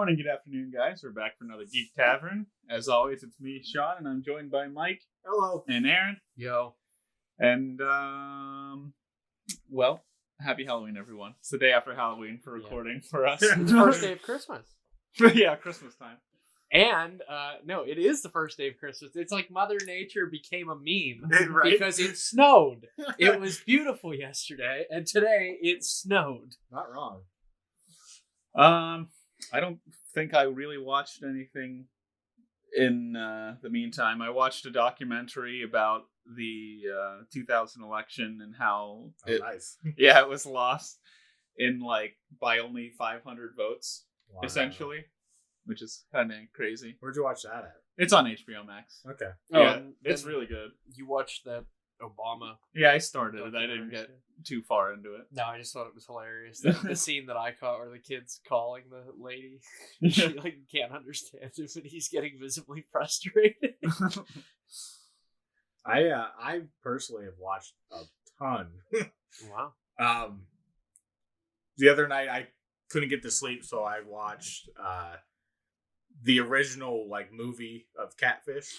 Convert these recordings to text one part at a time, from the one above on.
morning, good afternoon, guys. We're back for another Geek Tavern. As always, it's me, Shawn, and I'm joined by Mike. Hello. And Aaron. Yo. And, well, happy Halloween, everyone. It's the day after Halloween for recording for us. It's the first day of Christmas. Yeah, Christmas time. And, no, it is the first day of Christmas. It's like Mother Nature became a meme Right? because it snowed. It was beautiful yesterday, and today it snowed. Not wrong. I don't think I really watched anything in the meantime. I watched a documentary about the 2000 election and how Nice. Yeah, it was lost in by only 500 votes, Wow. essentially, which is kind of crazy. Where'd you watch that at? It's on HBO Max. Okay. Yeah, it's really good. You watched that Obama. Yeah, I started it. I didn't get too far into it. No, I just thought it was hilarious. The scene that I caught where the kid's calling the lady. She can't understand him and he's getting visibly frustrated. I personally have watched a ton. Wow. The other night I couldn't get to sleep, so I watched the original movie of Catfish.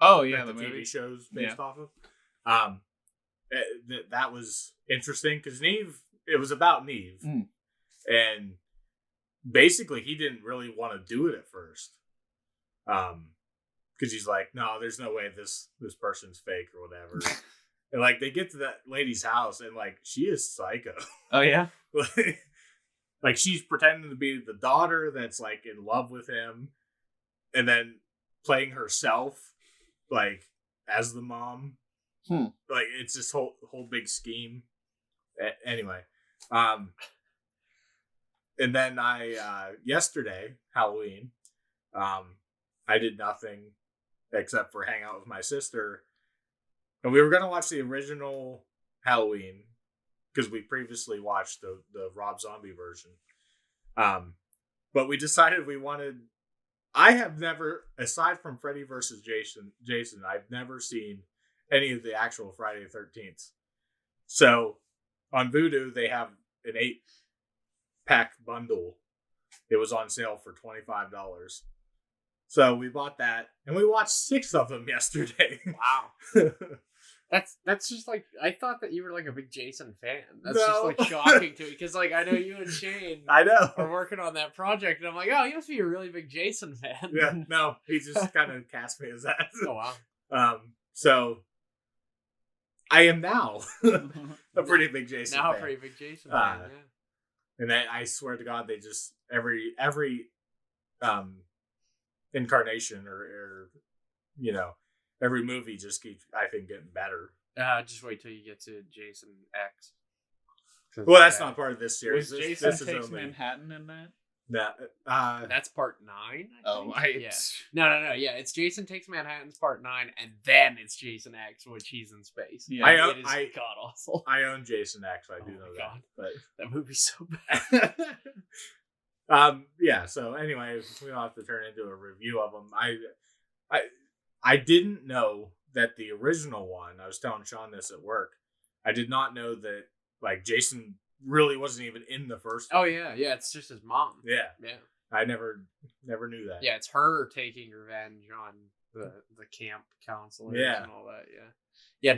Oh yeah, the movie. TV shows based off of. That was interesting because it was about Neve, and basically he didn't really want to do it at first, because he's like, no, there's no way this person's fake or whatever. And they get to that lady's house and she is psycho. Oh yeah. She's pretending to be the daughter that's in love with him, and then playing herself as the mom. It's this whole big scheme. Anyway, and then yesterday, Halloween, I did nothing except for hang out with my sister, and we were gonna watch the original Halloween because we previously watched the Rob Zombie version. But we decided we wanted. I have never, aside from Freddy vs. Jason, I've never seen any of the actual Friday the 13th. So on Vudu, they have an 8-pack bundle. It was on sale for $25. So we bought that, and we watched 6 of them yesterday. Wow. That's just I thought that you were a big Jason fan. That's No. just shocking to me because I know you and Shane I know. are working on that project, and I'm like, oh, you must be a really big Jason fan. Yeah, no, he just kind of cast me as that. Oh wow. So I am now a pretty big Jason Now fan. a pretty big Jason fan. Yeah. And I swear to God, they just every incarnation or every movie just keeps, I think, getting better. Just wait till you get to Jason X. Well, that's not part of this series. Was This Jason is Takes only Manhattan in that? That's part 9. Oh, Yeah. No. Yeah, it's Jason Takes Manhattan's part 9, and then it's Jason X, which he's in space. Yeah. It is god awful. I own Jason X. I do know that. God. But That movie's so bad. yeah. So anyway, we don't have to turn into a review of them. I didn't know that the original one. I was telling Shawn this at work. I did not know that Jason really wasn't even in the first one. Oh yeah, it's just his mom. Yeah. Yeah. I never knew that. Yeah, it's her taking revenge on the camp counselors and all that. Yeah. Yeah,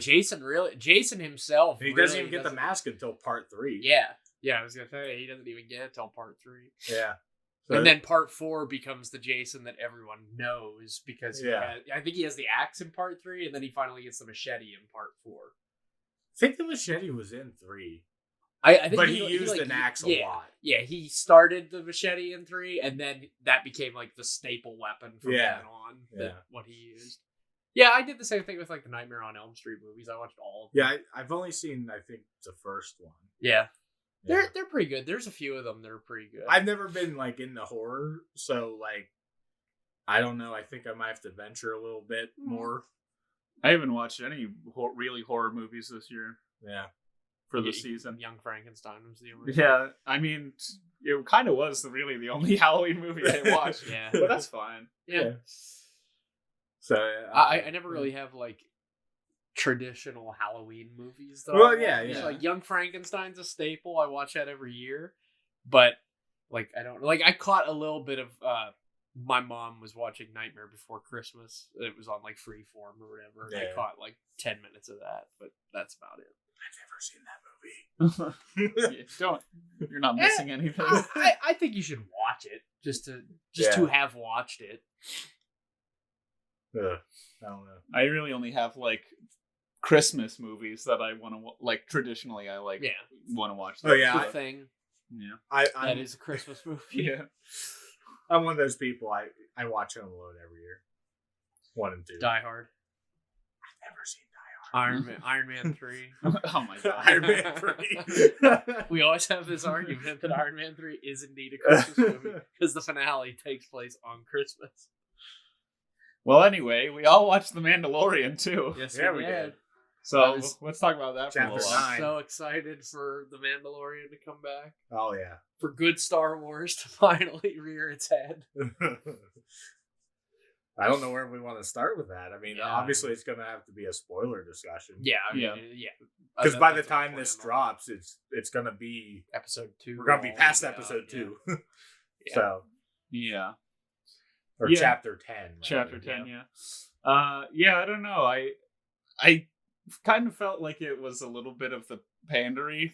Jason himself. And he doesn't even get the mask until part 3. Yeah, I was gonna say he doesn't even get it till part 3. Yeah. So, and then part 4 becomes the Jason that everyone knows because I think he has the axe in part 3, and then he finally gets the machete in part 4. I think the machete was in 3. I think but he used an axe a lot. Yeah, he started the machete in 3, and then that became the staple weapon from then on. What he used. Yeah, I did the same thing with the Nightmare on Elm Street movies. I watched all of them. Yeah, I've only seen I think the first one. Yeah. They're pretty good. There's a few of them that are pretty good. I've never been into horror, so I don't know. I think I might have to venture a little bit more. I haven't watched any really horror movies this year. Yeah. For the season. Young Frankenstein was the only Yeah, I mean, it kind of was really the only Halloween movie I watched. Yeah. But that's fine. Yeah. So I never really have traditional Halloween movies though. Well, yeah. Young Frankenstein's a staple. I watch that every year. But Like, I don't like. I caught a little bit of. My mom was watching Nightmare Before Christmas. It was on like Freeform or whatever. And I caught like 10 minutes of that, but that's about it. I've never seen that movie. You're not missing anything. I think you should watch it just to have watched it. I don't know. I really only have like Christmas movies that I want to like. Traditionally, I like want to watch. Oh yeah, The Thing. Yeah, that is a Christmas movie. Yeah, I'm one of those people. I watch Home Alone every year. 1 and 2. Die Hard. I've never seen Die Hard. Iron Man 3. Oh my god, Iron Man 3. We always have this argument that Iron Man 3 is indeed a Christmas movie because the finale takes place on Christmas. Well, anyway, we all watched The Mandalorian too. Yes, we did. So let's talk about that for a Chapter little 9. while. So excited for The Mandalorian to come back. Oh yeah. For good Star Wars to finally rear its head. I don't know where we want to start with that. I mean, Yeah. obviously it's going to have to be a spoiler discussion. Yeah, I mean, Yeah. Because by the That's time what this I'm planning drops, it's going to be on. Episode 2. we're going to be past Yeah, episode 2. Yeah. So Yeah, or Yeah. chapter 10. rather. chapter 10. Yeah. I don't know. I kind of felt like it was a little bit of the pandery,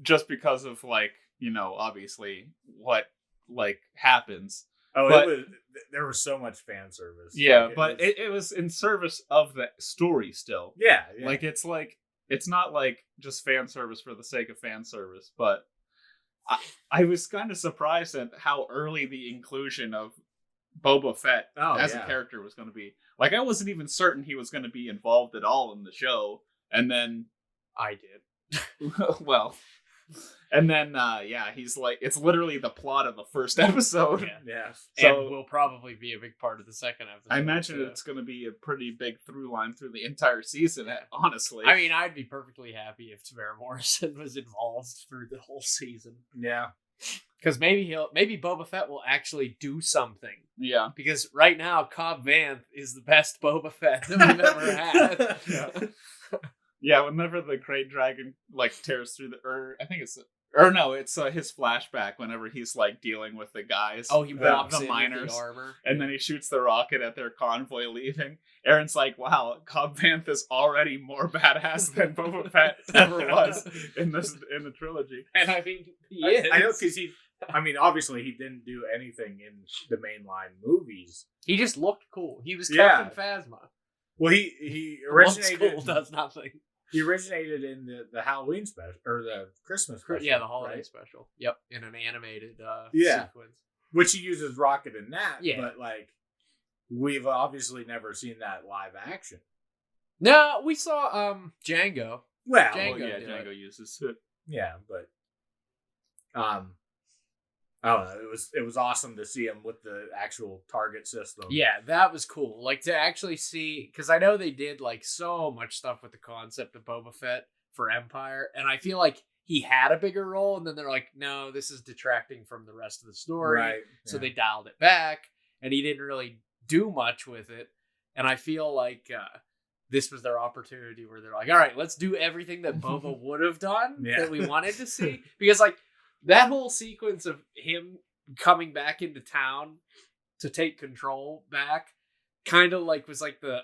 just because of like, obviously what like happens. Oh, But- there was so much fan service. Yeah, Like, but it was in service of the story still. yeah. Like it's not like just fan service for the sake of fan service, but I was kind of surprised at how early the inclusion of Boba Fett as a character was going to be. Like, I wasn't even certain he was going to be involved at all in the show, and then I did. well, and then he's like, it's literally the plot of the first episode. Yeah. So And will probably be a big part of the second episode. I imagine too. it's going to be a pretty big through line through the entire season, honestly. I mean, I'd be perfectly happy if Tamara Morrison was involved through the whole season. Yeah. Because maybe Boba Fett will actually do something. Yeah. Because right now, Cobb Vanth is the best Boba Fett that we've ever had. Yeah, whenever the Great Dragon like tears through it's his flashback whenever he's like dealing with the guys. Oh, he walks the in with miners, the armor. and then he shoots the rocket at their convoy leaving. Aaron's like, "Wow, Cobb Vanth is already more badass than Boba Fett ever was in the trilogy." And I mean, he is. I know because obviously he didn't do anything in the mainline movies. He just looked cool. He was Yeah. Captain Phasma. Well, he Looks originated. cool, does nothing. He originated in the Halloween special or the Christmas special. Yeah, the holiday right? special. Yep, in an animated Yeah. sequence. Which he uses rocket in that. Yeah. But like, we've obviously never seen that live action. No, we saw Django. Well, Django. Yeah, did Django uses it. yeah, but I don't know. It was awesome to see him with the actual target system. Yeah, that was cool. Like to actually see, because I know they did like so much stuff with the concept of Boba Fett for Empire, and I feel like he had a bigger role, and then they're like, no, this is detracting from the rest of the story. Right. So yeah. they dialed it back, and he didn't really do much with it. And I feel like this was their opportunity where they're like, all right, let's do everything that Boba would have done Yeah. that we wanted to see. Because like that whole sequence of him coming back into town to take control back kind of like was like the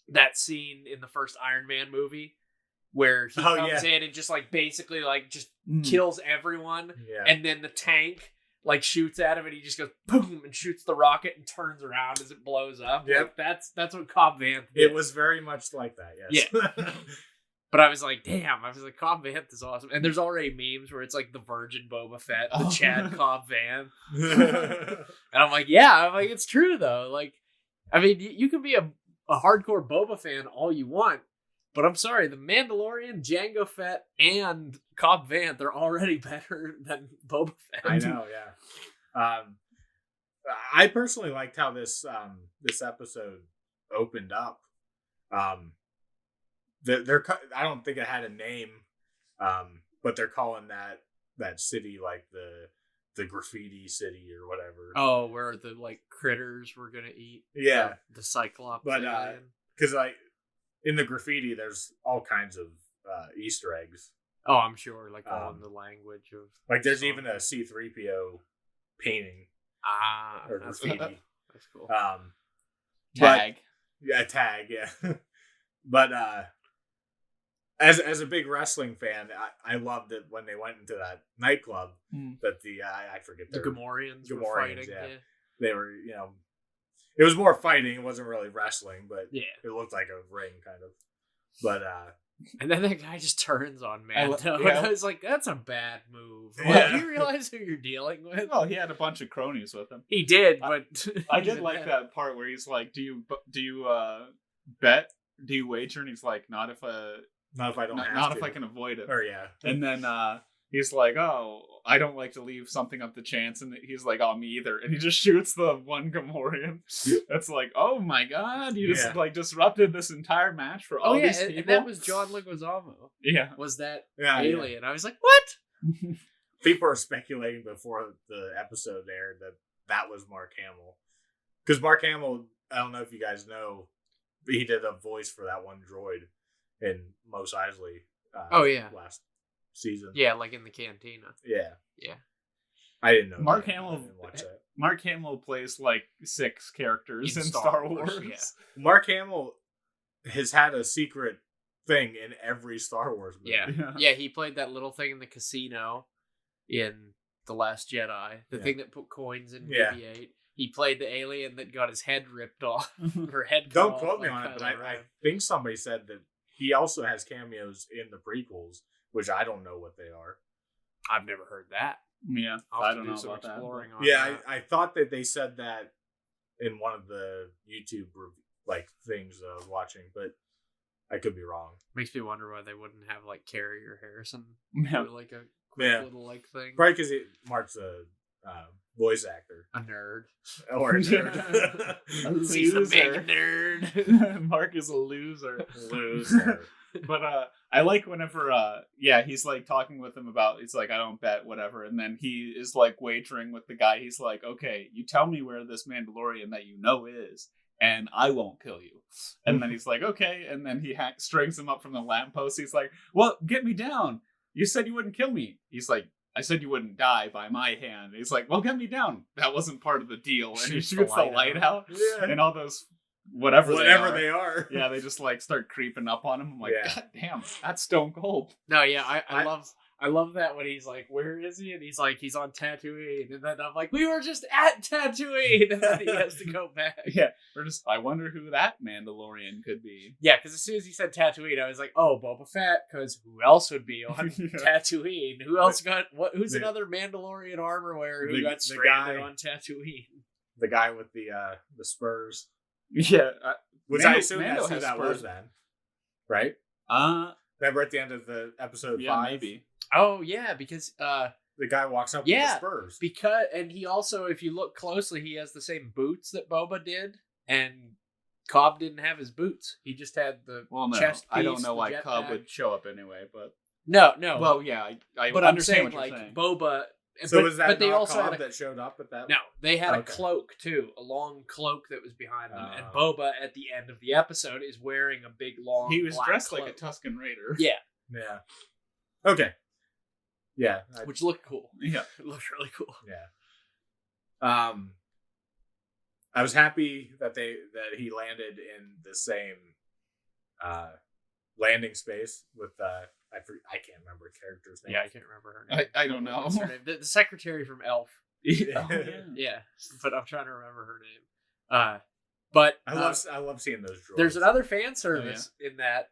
that scene in the first Iron Man movie where he comes in and just like basically like just kills everyone. Yeah. And then the tank like shoots at him and he just goes boom and shoots the rocket and turns around as it blows up. Yep. Like, that's what Cobb Vanth did. It was very much like that, yes. Yeah. But I was like, damn, Cobb Vanth is awesome. And there's already memes where it's like the virgin Boba Fett, the Chad Cobb Vanth. And I'm like, it's true though. Like, I mean, you can be a hardcore Boba fan all you want, but I'm sorry, the Mandalorian, Jango Fett, and Cobb Vanth are already better than Boba Fett. I know, yeah. I personally liked how this episode opened up. I don't think it had a name, but they're calling that city like the graffiti city or whatever. Oh, where the like critters were gonna eat. Yeah, the Cyclops. but because like in the graffiti, there's all kinds of Easter eggs Oh, I'm sure, like all in the language of like. There's even a C-3PO painting. Or that's graffiti. cool. That's cool. Tag. Tag. Yeah. But as a big wrestling fan, I loved it when they went into that nightclub that I forget the Gamorreans were fighting. Yeah. They were, it was more fighting. It wasn't really wrestling, but yeah, it looked like a ring kind of. But and then that guy just turns on Mando, and I was like, "That's a bad move." Yeah. Do you realize who you're dealing with? Oh, he had a bunch of cronies with him. He did, but I did like that part where he's like, "Do you bet? Do you wager?" And he's like, "Not if I don't. Not if I can avoid it." Or yeah. And then he's like, "Oh, I don't like to leave something up to chance." And he's like, "Oh, me either." And he just shoots the one Gamorrean. That's like, oh my god, you just like disrupted this entire match for all these people. And that was John Leguizamo. Yeah, was that Yeah. alien? I was like, what? People are speculating before the episode aired that was Mark Hamill, because Mark Hamill, I don't know if you guys know, but he did a voice for that one droid in Mos Eisley. Last season. Yeah, like in the cantina. Yeah. Yeah. I didn't know. Mark that. Hamill. I didn't watch that. Mark Hamill plays like 6 characters in Star Wars. Yeah. Mark Hamill has had a secret thing in every Star Wars movie. Yeah, he played that little thing in the casino in The Last Jedi. The thing that put coins in BB-8. He played the alien that got his head ripped off. Her head cut Don't off, quote me on it, but I think somebody said that he also has cameos in the prequels, which I don't know what they are. I've never heard that. Yeah, I don't know about that. Yeah, I thought that they said that in one of the YouTube things I was watching, but I could be wrong. Makes me wonder why they wouldn't have like Carrie or Harrison Yeah. do like a quick little like thing. Probably because Mark's a voice actor, A nerd. or a nerd. He's a big nerd. Mark is a loser. Loser. But I like whenever he's like talking with him about, it's like, I don't bet, whatever, and then he is like wagering with the guy. He's like, okay, you tell me where this Mandalorian that you know is, and I won't kill you. And then he's like, okay, and then he strings him up from the lamppost. He's like, well, get me down. You said you wouldn't kill me. He's like, I said you wouldn't die by my hand. He's like, well, get me down. That wasn't part of the deal. And he shoots the light out. Yeah. And all those whatever they are. Yeah, they just like start creeping up on him. I'm like, God damn, that's stone cold. No, yeah, I love that when he's like, where is he? And he's like, he's on Tatooine. And then I'm like, we were just at Tatooine. And then he has to go back. Yeah, I wonder who that Mandalorian could be. Yeah, because as soon as he said Tatooine, I was like, oh, Boba Fett, because who else would be on Tatooine? Who else who's another Mandalorian armor wearer who got stranded on Tatooine? The guy with the Spurs. Yeah. Which I assume that's who that was then. Right? Remember at the end of the episode 5? Maybe. Oh, yeah, because the guy walks up with the Spurs. And he also, if you look closely, he has the same boots that Boba did, and Cobb didn't have his boots. He just had the chest piece. I don't know why Cobb would show up anyway, but no. Well, yeah, I but understand I'm saying, what you're saying. Boba. So was that but they also Cobb had that showed up at that? No, they had a cloak too, a long cloak that was behind them, and Boba at the end of the episode is wearing a big long. He was dressed cloak. like a Tusken Raider. Yeah. Yeah. Okay. Yeah. Which looked cool. Yeah. It looked really cool. Yeah. I was happy that he landed in the same landing space with I can't remember a character's name. Yeah, I can't remember her name. I don't know. What's her name? The secretary from Elf. Yeah. Yeah, but I'm trying to remember her name. But I love seeing those droids. There's another fan service in that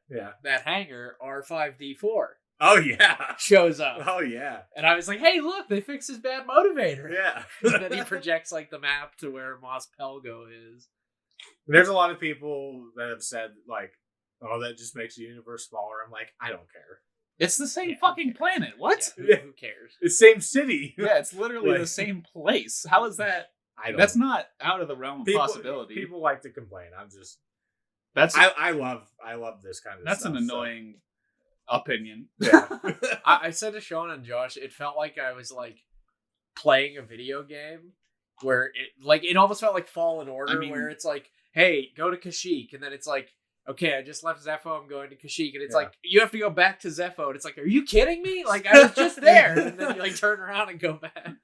hangar. R5D4. Oh yeah, shows up. Oh yeah, and I was like, "Hey, look, they fixed his bad motivator." Yeah, and then he projects like the map to where Mos Pelgo is. There's a lot of people that have said like, "Oh, that just makes the universe smaller." I'm like, I don't care. It's the same fucking planet. What? Yeah, who cares? It's the same city. Yeah, it's literally the same place. How is that? That's not out of the realm of possibility. People like to complain. I'm just. I love this kind of. That's stuff. An annoying opinion. Yeah. I said to Shawn and Josh, it felt like I was like playing a video game where it almost felt like Fallen Order, where it's like, hey, go to Kashyyyk, and then it's like, okay, I just left Zepho, I'm going to Kashyyyk, and it's like, you have to go back to Zepho, and it's like, are you kidding me? Like, I was just there, and then you like turn around and go back.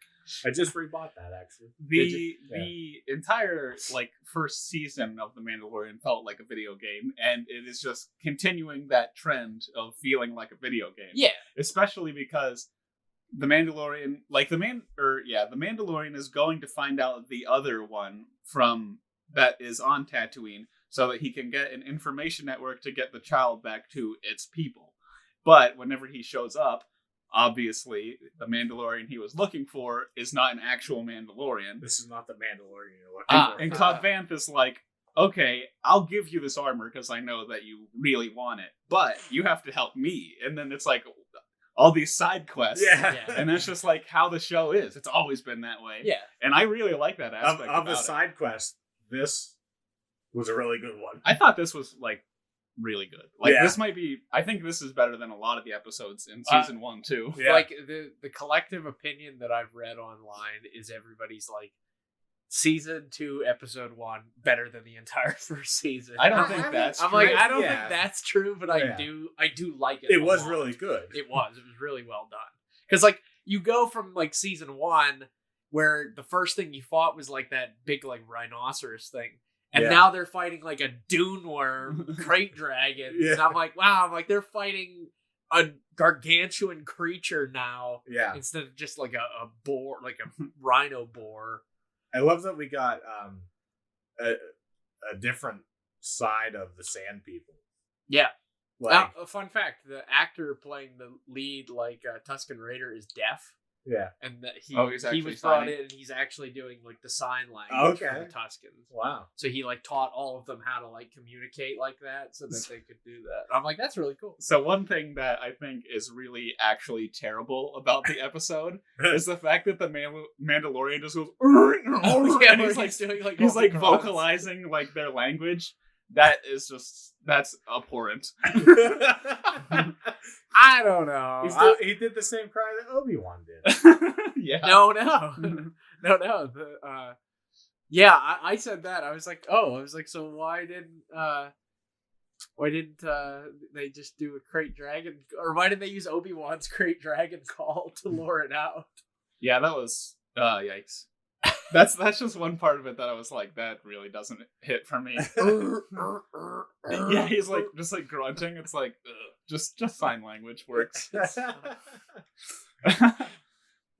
I just rebought that, actually. The entire like first season of The Mandalorian felt like a video game, and it is just continuing that trend of feeling like a video game. Yeah. Especially because the Mandalorian, the Mandalorian is going to find out the other one from that is on Tatooine, so that he can get an information network to get the child back to its people. But whenever he shows up, obviously, the Mandalorian he was looking for is not an actual Mandalorian. This is not the Mandalorian you're looking for. And Cobb Vanth is like, okay, I'll give you this armor because I know that you really want it, but you have to help me. And then it's like all these side quests. Yeah. And that's just like how the show is. It's always been that way. Yeah. And I really like that aspect of a it. side quest, this was a really good one. I thought this was like really good. Like this might be, I think this is better than a lot of the episodes in season 1 too. Yeah. Like the collective opinion that I've read online is everybody's like, season 2, episode 1 better than the entire first season. I don't think that's true. I'm like, I don't think that's true, but I do like it. It was really good. It was really well done. Because like you go from like season 1 where the first thing you fought was like that big like rhinoceros thing. And now they're fighting like a dune worm, crate dragon. And I'm like, wow, they're fighting a gargantuan creature now. Yeah. Instead of just like a boar, like a rhino boar. I love that we got a different side of the Sand People. Yeah. Like, a fun fact: the actor playing the lead, like Tusken Raider, is deaf. Yeah, and he was brought in, and he's actually doing like the sign language for the Tuskens. Wow! So he like taught all of them how to like communicate like that, so that they could do that. I'm like, that's really cool. So one thing that I think is really actually terrible about the episode is the fact that the Mandalorian just goes, and he's like vocalizing like their language. That is that's abhorrent. I don't know. He did the same cry that Obi-Wan did. Yeah. No. I said that. I was like, so why didn't they just do a crate dragon, or why didn't they use Obi-Wan's crate dragon call to lure it out? Yeah, that was yikes. That's just one part of it that I was like, that really doesn't hit for me. Yeah, he's like just like grunting. It's like just sign language works.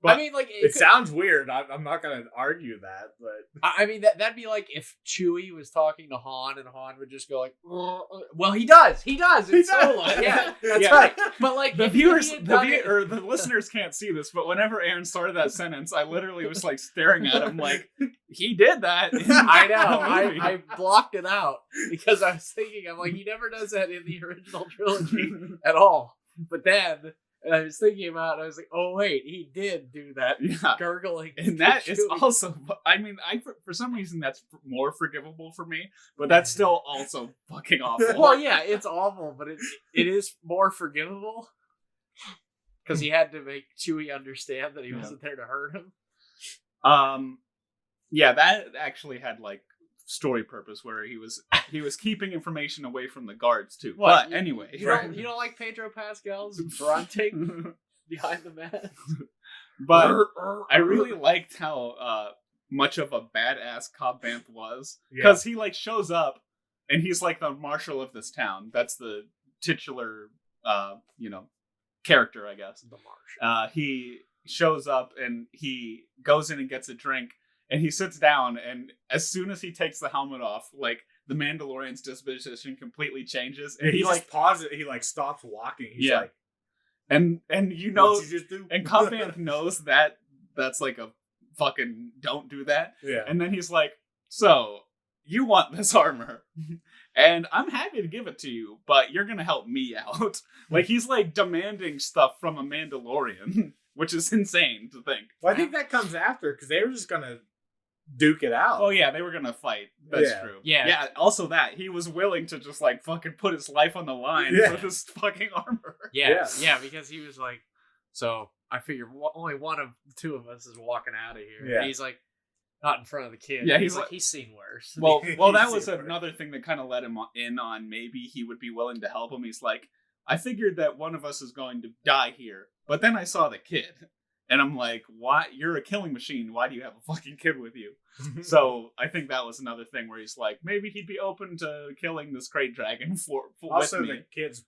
But I mean, like it sounds weird. I'm not gonna argue that, but I mean that'd be like if Chewie was talking to Han and Han would just go like, well, he does in Solo. Yeah, that's right. But like the viewers, the listeners can't see this, but whenever Aaron started that sentence, I literally was like staring at him like, he did that. I know. I blocked it out because I was thinking, I'm like, he never does that in the original trilogy at all. But then. And I was thinking about it, I was like, oh wait, he did do that gurgling. And that is also, I mean, for some reason that's more forgivable for me, but that's still also fucking awful. Well, yeah, it's awful, but it is more forgivable. Because he had to make Chewie understand that he wasn't there to hurt him. Yeah, that actually had like story purpose where he was keeping information away from the guards too. What? But anyway, you don't like Pedro Pascal's grunting behind the mask? But I really liked how much of a badass Cobb Vanth was, because he like shows up and he's like the marshal of this town. That's the titular character, I guess. The marshal. He shows up and he goes in and gets a drink. And he sits down, and as soon as he takes the helmet off, like, the Mandalorian's disposition completely changes. And he like pauses, he like stops walking. He's like, and you know, what you just do? And Cobb Vanth knows that that's like a fucking don't do that. Yeah. And then he's like, so, you want this armor, and I'm happy to give it to you, but you're gonna help me out. Like, he's like demanding stuff from a Mandalorian, which is insane to think. Well, I think that comes after, because they were just gonna duke it out. Oh yeah, they were gonna fight. That's true. Yeah. Also that he was willing to just like fucking put his life on the line for this fucking armor. Yeah, because he was like, so I figure only one of the two of us is walking out of here. Yeah. And he's like, Not in front of the kid. Yeah, he's seen worse. Well, that He's was seen worse. another thing that kind of led him in on maybe he would be willing to help him. He's like, I figured that one of us is going to die here, but then I saw the kid, and I'm like, why? You're a killing machine. Why do you have a fucking kid with you? So I think that was another thing where he's like, maybe he'd be open to killing this crate dragon for Also, with me. the kid's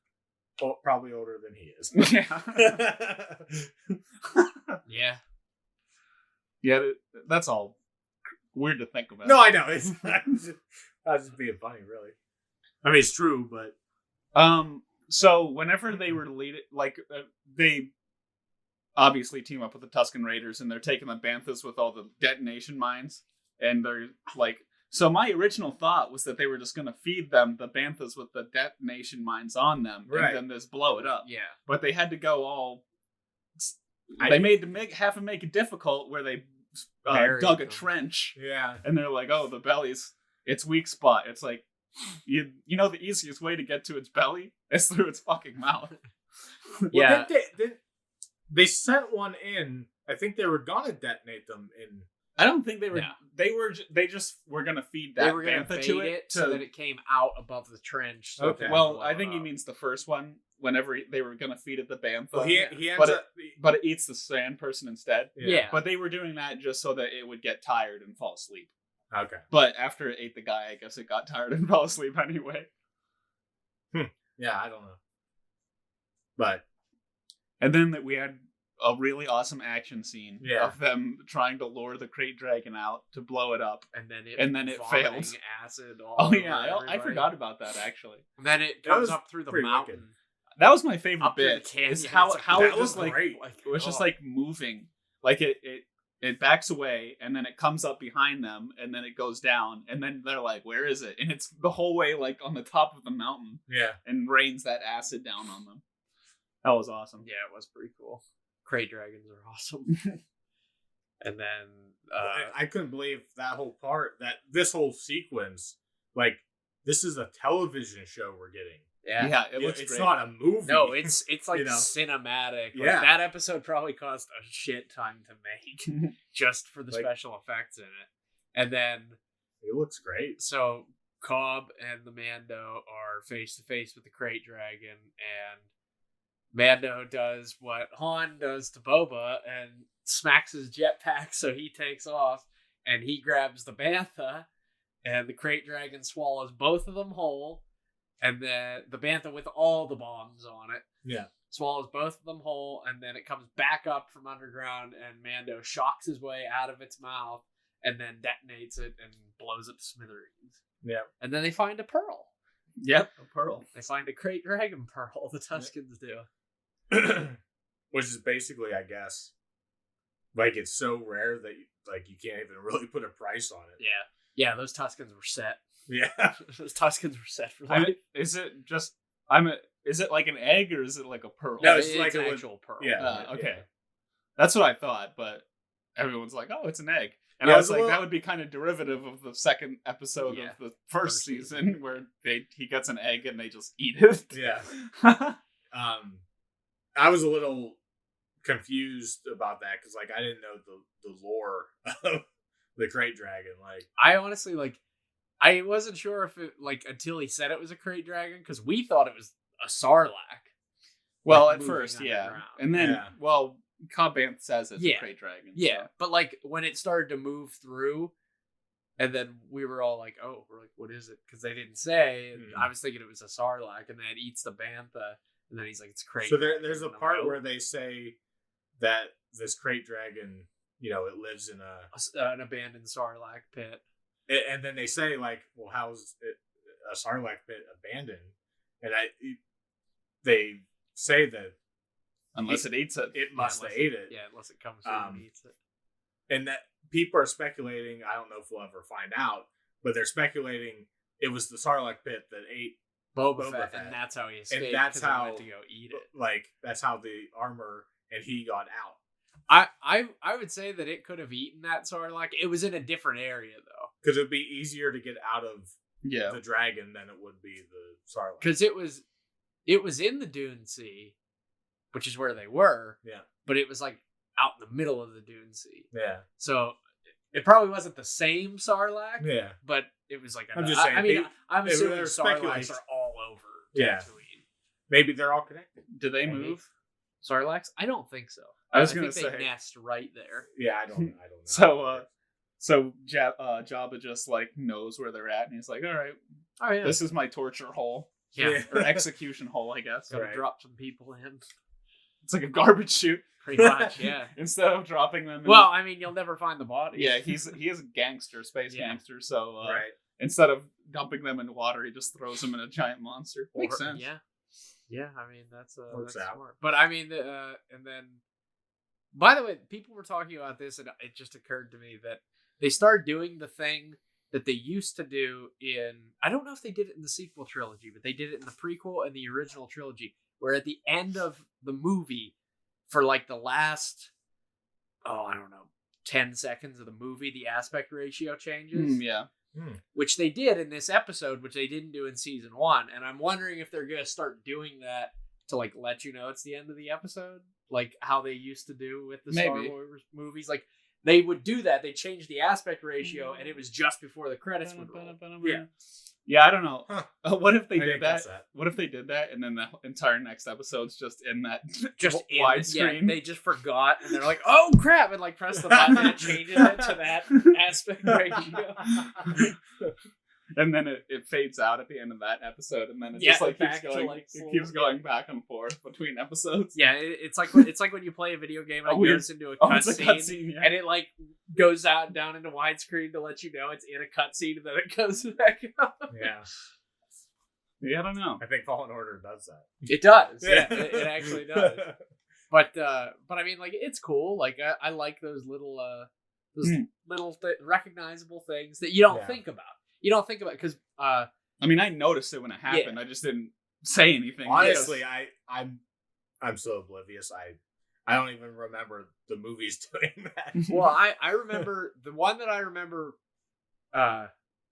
probably older than he is. Yeah. Yeah, that's all weird to think about. No, I know. It's I was just being funny, really. I mean, it's true, but So whenever they were leading, they obviously team up with the Tusken Raiders, and they're taking the banthas with all the detonation mines, and they're like. So my original thought was that they were just going to feed them the banthas with the detonation mines on them, right. and then just blow it up. Yeah. But they had to go all. They have to make it difficult where they dug a trench. Yeah. And they're like, oh, the belly's its weak spot. It's like, you know, the easiest way to get to its belly is through its fucking mouth. Yeah. Well, they sent one in. I think they were gonna detonate them in. I don't think they were. Yeah. They just were gonna feed that bantha to it so that it came out above the trench. So Okay. Well, I think he means the first one. Whenever they were gonna feed it the bantha, Well, he ends up. but it eats the sand person instead. Yeah. But they were doing that just so that it would get tired and fall asleep. Okay. But after it ate the guy, I guess it got tired and fell asleep anyway. Yeah, I don't know. But And then we had a really awesome action scene of them trying to lure the crate dragon out to blow it up, and then it failed. Acid all Oh over yeah, I forgot about that actually. And then it comes up through the mountain. Wicked. That was my favorite Up through bit. the canyon. Is how that it was just like great. it was just like moving, like it backs away and then it comes up behind them and then it goes down and then they're like, where is it? And it's the whole way like on the top of the mountain. Yeah. And rains that acid down on them. That was awesome. Yeah, it was pretty cool. Crate dragons are awesome. And then I couldn't believe that whole part. This whole sequence, like this is a television show we're getting. yeah, it looks it's great. not a movie. No, it's like You know? cinematic. Like, Yeah. that episode probably cost a shit ton to make just for the Like- special effects in it. And then It looks great. so Cobb and the Mando are face to face with the crate dragon, and Mando does what Han does to Boba and smacks his jetpack, so he takes off and he grabs the bantha, and the crate dragon swallows both of them whole, and then the bantha with all the bombs on it swallows both of them whole, and then it comes back up from underground, and Mando shocks his way out of its mouth and then detonates it and blows it to smithereens. Yeah. And then they find a pearl. Yep, a pearl. They find a crate dragon pearl. The Tuskens do. Which is basically, I guess, like it's so rare that you can't even really put a price on it. Yeah, those Tuskens were set. Yeah. Those Tuskens were set for life. Is it like an egg or is it like a pearl? No, it's it's like like an a- actual pearl. yeah. Okay. That's what I thought, but everyone's like, oh, it's an egg. And Yeah, I was it's a like, little- that would be kind of derivative of the second episode Yeah. of the first First season where he gets an egg and they just eat it. Yeah. I was a little confused about that because I didn't know the lore of the crate dragon. I honestly I wasn't sure if it until he said it was a crate dragon, because we thought it was a sarlacc. Well, Like, at moving first, yeah. underground. And then, Cobb Vanth says it's a Yeah. crate dragon. Yeah, so. but when it started to move through, and then we were all like, "Oh, we're like, what is it?" Because they didn't say. And I was thinking it was a sarlacc, and then it eats the bantha, and then he's like, "It's crate." So there's a dragon." part I'm like, where they say that this crate dragon, it lives in an abandoned sarlacc pit. and then they say well, how's it a sarlacc pit abandoned? And they say that Unless it eats it. it must have unless ate it. Yeah, unless it comes through and eats it. And that people are speculating, I don't know if we'll ever find out, but they're speculating it was the sarlacc pit that ate Boba Fett. Fett, and that's how he escaped. that's 'cause he how- went to go eat it. that's how the armor and he got out. I would say that it could have eaten that sarlacc. It was in a different area though, Because it'd be easier to get out of Yeah. the dragon than it would be the sarlacc. because it was in the Dune Sea, which is where they were. Yeah. But it was out in the middle of the Dune Sea. Yeah. So It probably wasn't the same Sarlacc. Yeah. But it was like... I'm just saying. I mean, I'm assuming there's Sarlaccs speculation. are all over Yeah. Tatooine. Maybe they're all connected. Do they move? Sarlaccs? I don't think so. I was gonna think say they nest right there. Yeah, I don't know. So Jabba just like knows where they're at, and he's like, "All right, Oh yeah. this is my torture hole Yeah. or execution hole, I guess." Gotta Right. drop some people in. It's like a garbage chute. Pretty much, yeah. Instead of dropping them. Well, I mean, you'll never find the body. yeah, he is a gangster, space gangster. So Right. instead of dumping them in water, he just throws them in a giant monster. Makes sense. Yeah. Yeah, I mean, that's Works out. smart. But I mean, and then, by the way, people were talking about this, and it just occurred to me that they started doing the thing that they used to do in, I don't know if they did it in the sequel trilogy, but they did it in the prequel and the original trilogy, where at the end of the movie, for like the last, 10 seconds of the movie, the aspect ratio changes. Yeah. Which they did in this episode, which they didn't do in season 1. And I'm wondering if they're going to start doing that to like let you know it's the end of the episode, like how they used to do with the Star Wars movies. Like they would do that. They changed the aspect ratio, and it was just before the credits would roll. Yeah. Yeah, I don't know. Huh. What if they I did didn't that? guess that. What if they did that, and then the entire next episode's just in that Just widescreen? Yeah, they just forgot, and they're like, "Oh crap!" and like press the button and it changes it to that aspect ratio. And then it fades out at the end of that episode, and then it Yeah, just like back keeps to, going. like, It keeps full- going back and forth between episodes. Yeah, it's like when you play a video game and Oh, it goes into a Oh, it's a cutscene. cutscene, yeah. And it like goes out down into widescreen to let you know it's in a cutscene, and then it goes back up. Yeah. Yeah, I don't know. I think Fallen Order does that. It does. Yeah, it actually does. But I mean, like, it's cool. Like I like those little recognizable things that you don't think about. You don't think about because I mean, I noticed it when it happened. I just didn't say anything. Honestly, I'm so oblivious. I don't even remember the movies doing that. well, I remember the one that I remember.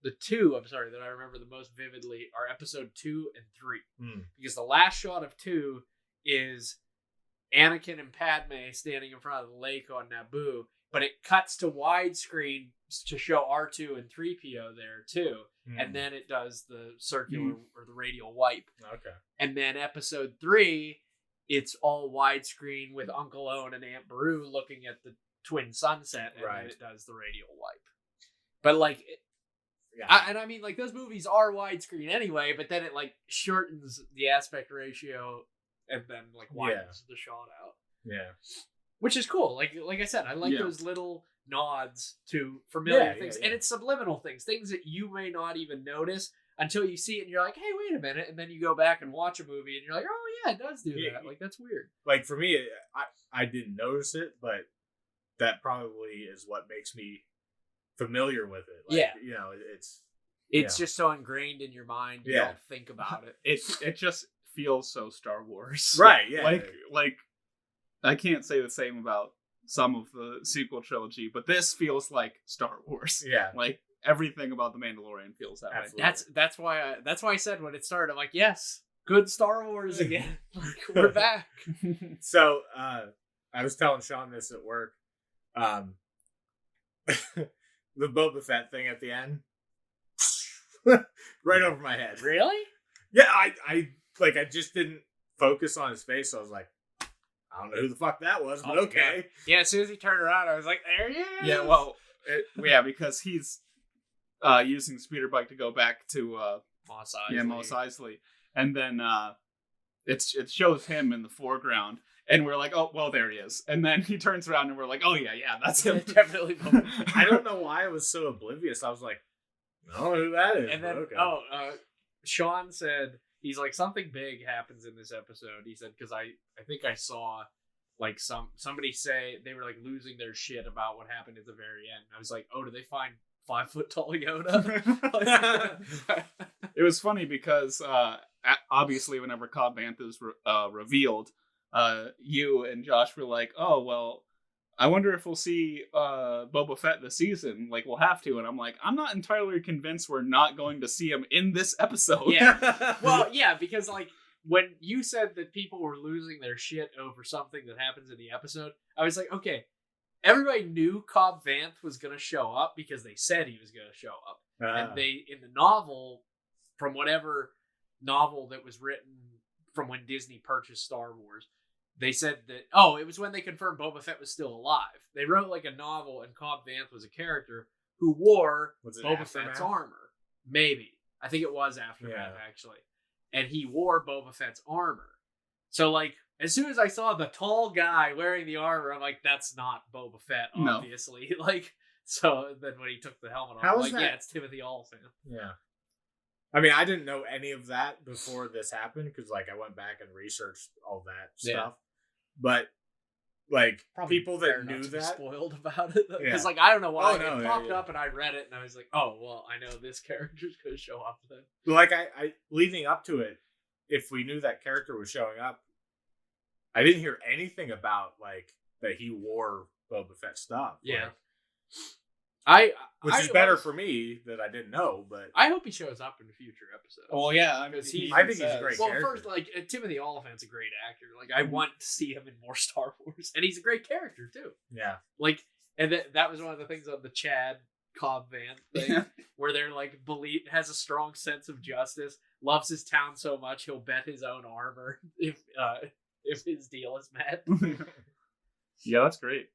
The two, I'm sorry, that I remember the most vividly are episode 2 and 3. Because the last shot of 2 is Anakin and Padme standing in front of the lake on Naboo, but it cuts to widescreen to show R2 and 3PO there too. And then it does the circular or the radial wipe. Okay. And then episode 3, it's all widescreen with Uncle Owen and Aunt Beru looking at the twin sunset, and then it does the radial wipe. But like... I mean, like, those movies are widescreen anyway, but then it, like, shortens the aspect ratio and then, like, widens the shot out. Yeah. Which is cool. Like I said, I like those little nods to familiar things. And it's subliminal things that you may not even notice until you see it and you're like, hey, wait a minute. And then you go back and watch a movie and you're like, oh, yeah, it does do that. Like, that's weird. Like, for me, I didn't notice it, but that probably is what makes me familiar with it. Like, you know, it's just so ingrained in your mind, you don't think about it. It just feels so Star Wars, right? Yeah, like I can't say the same about some of the sequel trilogy, but this feels like Star Wars. Yeah, like everything about the Mandalorian feels that way. That's why I said when it started, I'm like, yes, good Star Wars again. Like, we're back. So I was telling Shawn this at work. The Boba Fett thing at the end, right over my head. Really? Yeah, I just didn't focus on his face. So I was like, I don't know who the fuck that was, but okay. Yeah, as soon as he turned around, I was like, there he is. Yeah, well, because he's using the speeder bike to go back to Mos Eisley. Yeah, Mos Eisley, and then it shows him in the foreground. And we're like, oh, well, there he is. And then he turns around and we're like, oh, yeah, that's him. Definitely. I don't know why I was so oblivious. I was like, I don't know who that is. And then, Shawn said, he's like, something big happens in this episode. He said, because I think I saw, like, somebody say they were, like, losing their shit about what happened at the very end. I was like, oh, did they find 5-foot-tall Yoda? It was funny because, obviously, whenever Cobb Vanth is revealed, you and Josh were like, oh, well, I wonder if we'll see Boba Fett this season. Like, we'll have to. And I'm like, I'm not entirely convinced we're not going to see him in this episode. Yeah. Well, yeah, because, like, when you said that people were losing their shit over something that happens in the episode, I was like, okay, everybody knew Cobb Vanth was going to show up because they said he was going to show up. And they, in the novel, from whatever novel that was written from when Disney purchased Star Wars, they said that, it was when they confirmed Boba Fett was still alive. They wrote like a novel, and Cobb Vanth was a character who wore Boba Fett's armor. Maybe. I think it was Aftermath, actually. And he wore Boba Fett's armor. So, like, as soon as I saw the tall guy wearing the armor, I'm like, that's not Boba Fett, obviously. No. Like, so then when he took the helmet off, I'm like, yeah, it's Timothy Olyphant. Yeah. I mean, I didn't know any of that before this happened, because, like, I went back and researched all that stuff. But, like, probably people that knew that... spoiled about it. Because, like, I don't know why it popped up and I read it and I was like, oh, well, I know this character's going to show up then. Like, I leading up to it, if we knew that character was showing up, I didn't hear anything about, like, that he wore Boba Fett stuff. Yeah. Like, which is better for me that I didn't know, but... I hope he shows up in a future episode. Well, yeah. I think he's a great character. Well, first, like, Timothy Olyphant's a great actor. Like, I want to see him in more Star Wars. And he's a great character, too. Yeah. Like, and that was one of the things on the Chad Cobb Vanth thing, where they're, like, has a strong sense of justice, loves his town so much, he'll bet his own armor if his deal is met. Yeah, that's great.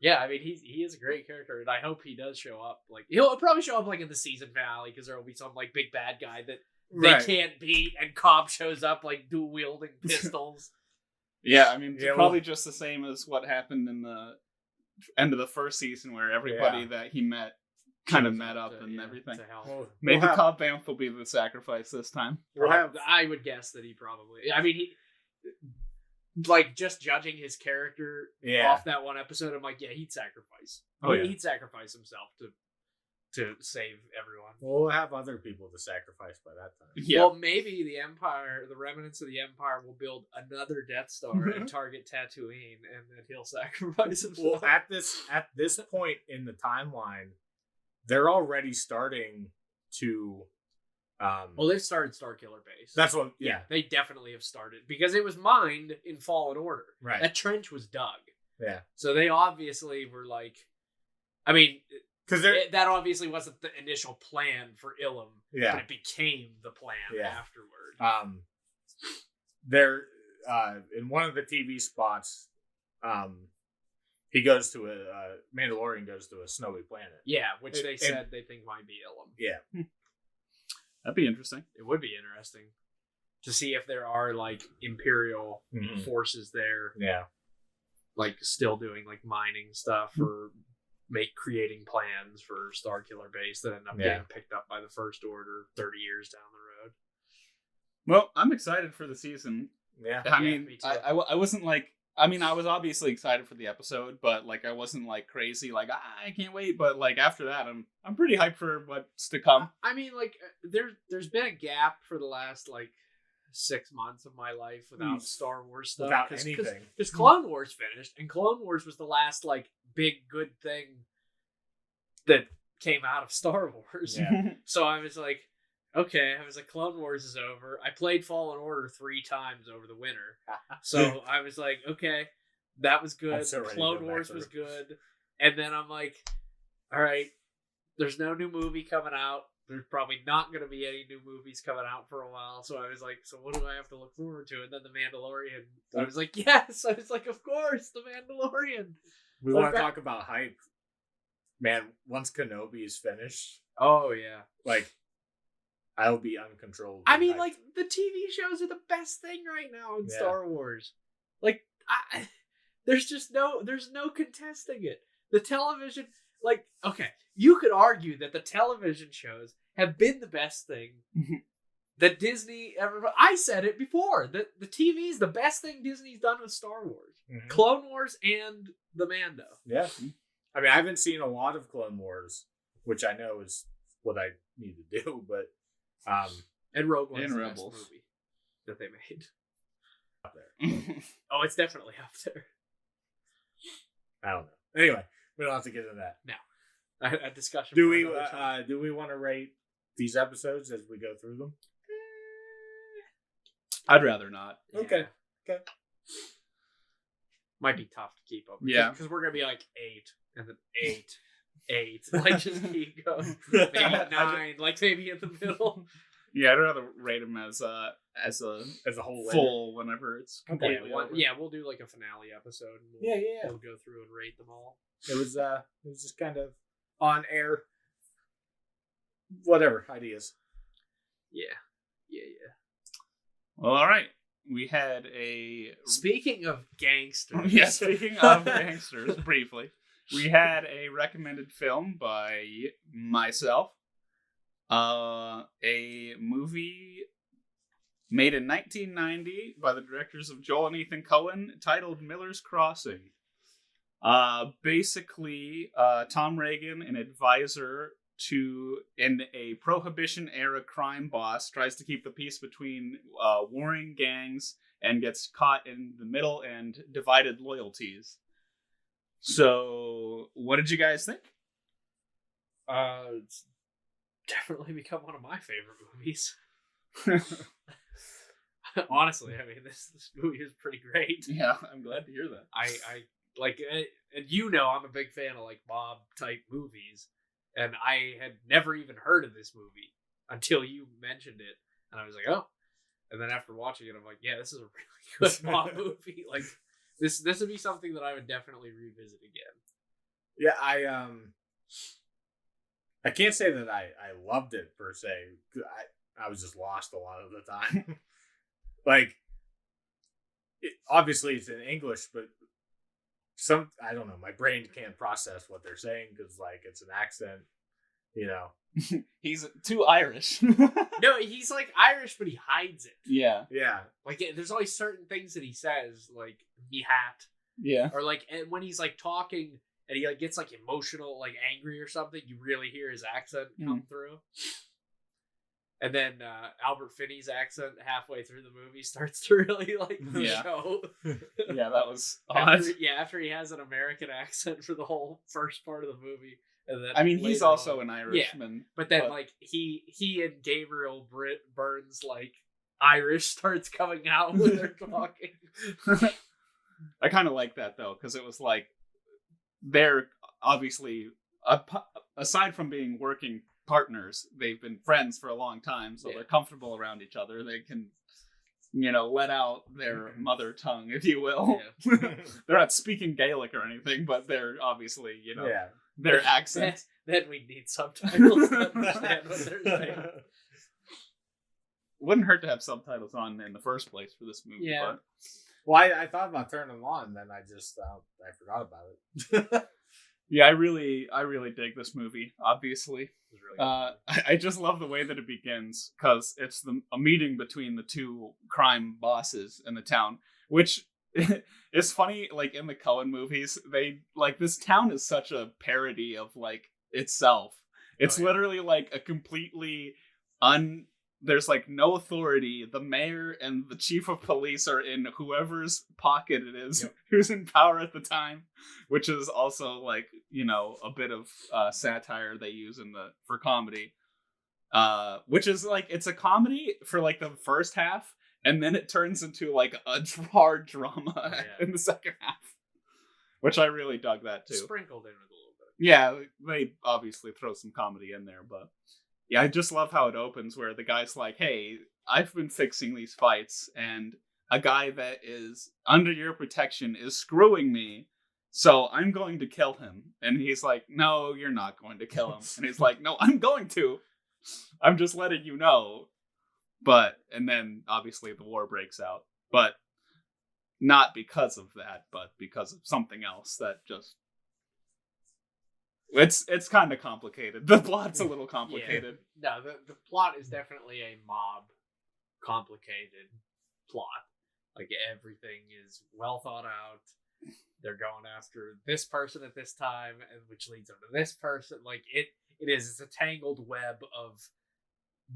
Yeah, I mean, he is a great character, and I hope he does show up. Like, he'll probably show up, like, in the season finale, because there will be some, like, big bad guy that they can't beat, and Cobb shows up, like, dual-wielding pistols. Yeah, I mean, probably just the same as what happened in the end of the first season, where everybody that he met kind of met up and everything. Maybe Cobb Vanth will be the sacrifice this time. I would guess that he probably... I mean, like, just judging his character off that one episode, I'm like, yeah, he'd sacrifice. He'd sacrifice himself to save everyone. We'll have other people to sacrifice by that time. Yeah. Well, maybe the remnants of the Empire will build another Death Star and target Tatooine, and then he'll sacrifice himself. Well, at this point in the timeline, they're already starting to... they've started Starkiller Base. That's what... Yeah, they definitely have started. Because it was mined in Fallen Order. Right. That trench was dug. Yeah. So they obviously were like... I mean, that obviously wasn't the initial plan for Ilum. Yeah. But it became the plan afterward. In one of the TV spots, he goes to Mandalorian goes to a snowy planet. Yeah, which they said they think might be Ilum. Yeah. That'd be interesting. It would be interesting to see if there are, like, Imperial forces there. Yeah. Like, still doing, like, mining stuff or creating plans for Starkiller Base that end up getting picked up by the First Order 30 years down the road. Well, I'm excited for the season. Yeah. I mean, I wasn't like... I mean, I was obviously excited for the episode, but, like, I wasn't, like, crazy, like, I can't wait. But, like, after that, I'm pretty hyped for what's to come. I mean, like, there's been a gap for the last, like, 6 months of my life without Star Wars stuff. Without anything. Because Clone Wars finished, and Clone Wars was the last, like, big good thing that came out of Star Wars. Yeah. So I was like, okay, I was like, Clone Wars is over. I played Fallen Order 3 times over the winter. So I was like, okay, that was good. Clone Wars was good. And then I'm like, all right, there's no new movie coming out. There's probably not going to be any new movies coming out for a while. So I was like, so what do I have to look forward to? And then The Mandalorian. I was like, yes. I was like, of course, The Mandalorian. We want to talk about hype. Man, once Kenobi is finished. Oh, yeah. Like, I'll be uncontrollable. I mean, like, the TV shows are the best thing right now in Star Wars. Like, there's no contesting it. The television, like, okay, you could argue that the television shows have been the best thing that Disney ever... I said it before, that the TV is the best thing Disney's done with Star Wars. Mm-hmm. Clone Wars and the Mando. Yeah. I mean, I haven't seen a lot of Clone Wars, which I know is what I need to do, but... and Rogue One's the Rebels. best movie that they made. Up there. Oh, it's definitely up there. I don't know. Anyway, we don't have to get into that. No. A discussion. Do we want to rate these episodes as we go through them? I'd rather not. Okay. might be tough to keep up. Yeah, because we're gonna be like 8 and then 8, like just keep going. Maybe 9, like maybe in the middle. Yeah, I'd rather rate them as a whole full whenever it's completely over. We'll do like a finale episode. And we'll go through and rate them all. It was just kind of on air. Whatever ideas. Yeah. Well, all right. We had a... Speaking of gangsters. Yeah, speaking of gangsters, briefly. We had a recommended film by myself. A movie made in 1990 by the directors of Joel and Ethan Coen titled Miller's Crossing. Basically, Tom Reagan, an advisor in a Prohibition-era crime boss, tries to keep the peace between warring gangs and gets caught in the middle and divided loyalties. So, what did you guys think? It's definitely become one of my favorite movies. Honestly, I mean, this movie is pretty great. Yeah, I'm glad to hear that. I like, and you know, I'm a big fan of like mob type movies. And I had never even heard of this movie until you mentioned it. And I was like, oh. And then after watching it, I'm like, yeah, this is a really good mob movie. Like, this would be something that I would definitely revisit again. Yeah, I can't say that I loved it, per se. I was just lost a lot of the time. Like, obviously it's in English, but I don't know, my brain can't process what they're saying because, like, it's an accent, you know. He's too Irish. No, he's like Irish, but he hides it. Yeah. Like, there's always certain things that he says, like me hat. Yeah. Or like, and when he's like talking and he like gets like emotional, like angry or something, you really hear his accent come through. And then Albert Finney's accent halfway through the movie starts to really like show. Yeah, that was odd. After he has an American accent for the whole first part of the movie. And then I mean, he's also an Irishman. Yeah, but then like he and Gabriel Byrne's like Irish starts coming out when they're talking. I kind of like that though, because it was like they're obviously aside from being working partners, they've been friends for a long time, so they're comfortable around each other. They can, let out their mother tongue, if you will. Yeah. They're not speaking Gaelic or anything, but they're obviously, their accent. Then we need subtitles to understand what they're saying. Wouldn't hurt to have subtitles on in the first place for this movie. Yeah. But... Well, I thought about turning them on, then I just I forgot about it. Yeah, I really dig this movie, obviously. Really I just love the way that it begins, because it's a meeting between the two crime bosses in the town, which is funny, like, in the Coen movies, this town is such a parody of, like, itself. It's literally, like, a completely there's, like, no authority. The mayor and the chief of police are in whoever's pocket it is, who's in power at the time, which is also, like, a bit of satire they use for comedy. Which is, like, it's a comedy for, like, the first half, and then it turns into, like, a hard drama in the second half. Which I really dug that, too. Sprinkled in with a little bit. Yeah, they obviously throw some comedy in there, but... Yeah, I just love how it opens where the guy's like, hey, I've been fixing these fights, and a guy that is under your protection is screwing me, so I'm going to kill him. And he's like, no, you're not going to kill him. And he's like, no, I'm going to. I'm just letting you know. And then, obviously, the war breaks out. But not because of that, but because of something else that just... It's kind of complicated. The plot's a little complicated. Yeah. No, the plot is definitely a mob complicated plot. Like, everything is well thought out. They're going after this person at this time, and which leads them to this person. Like, it's a tangled web of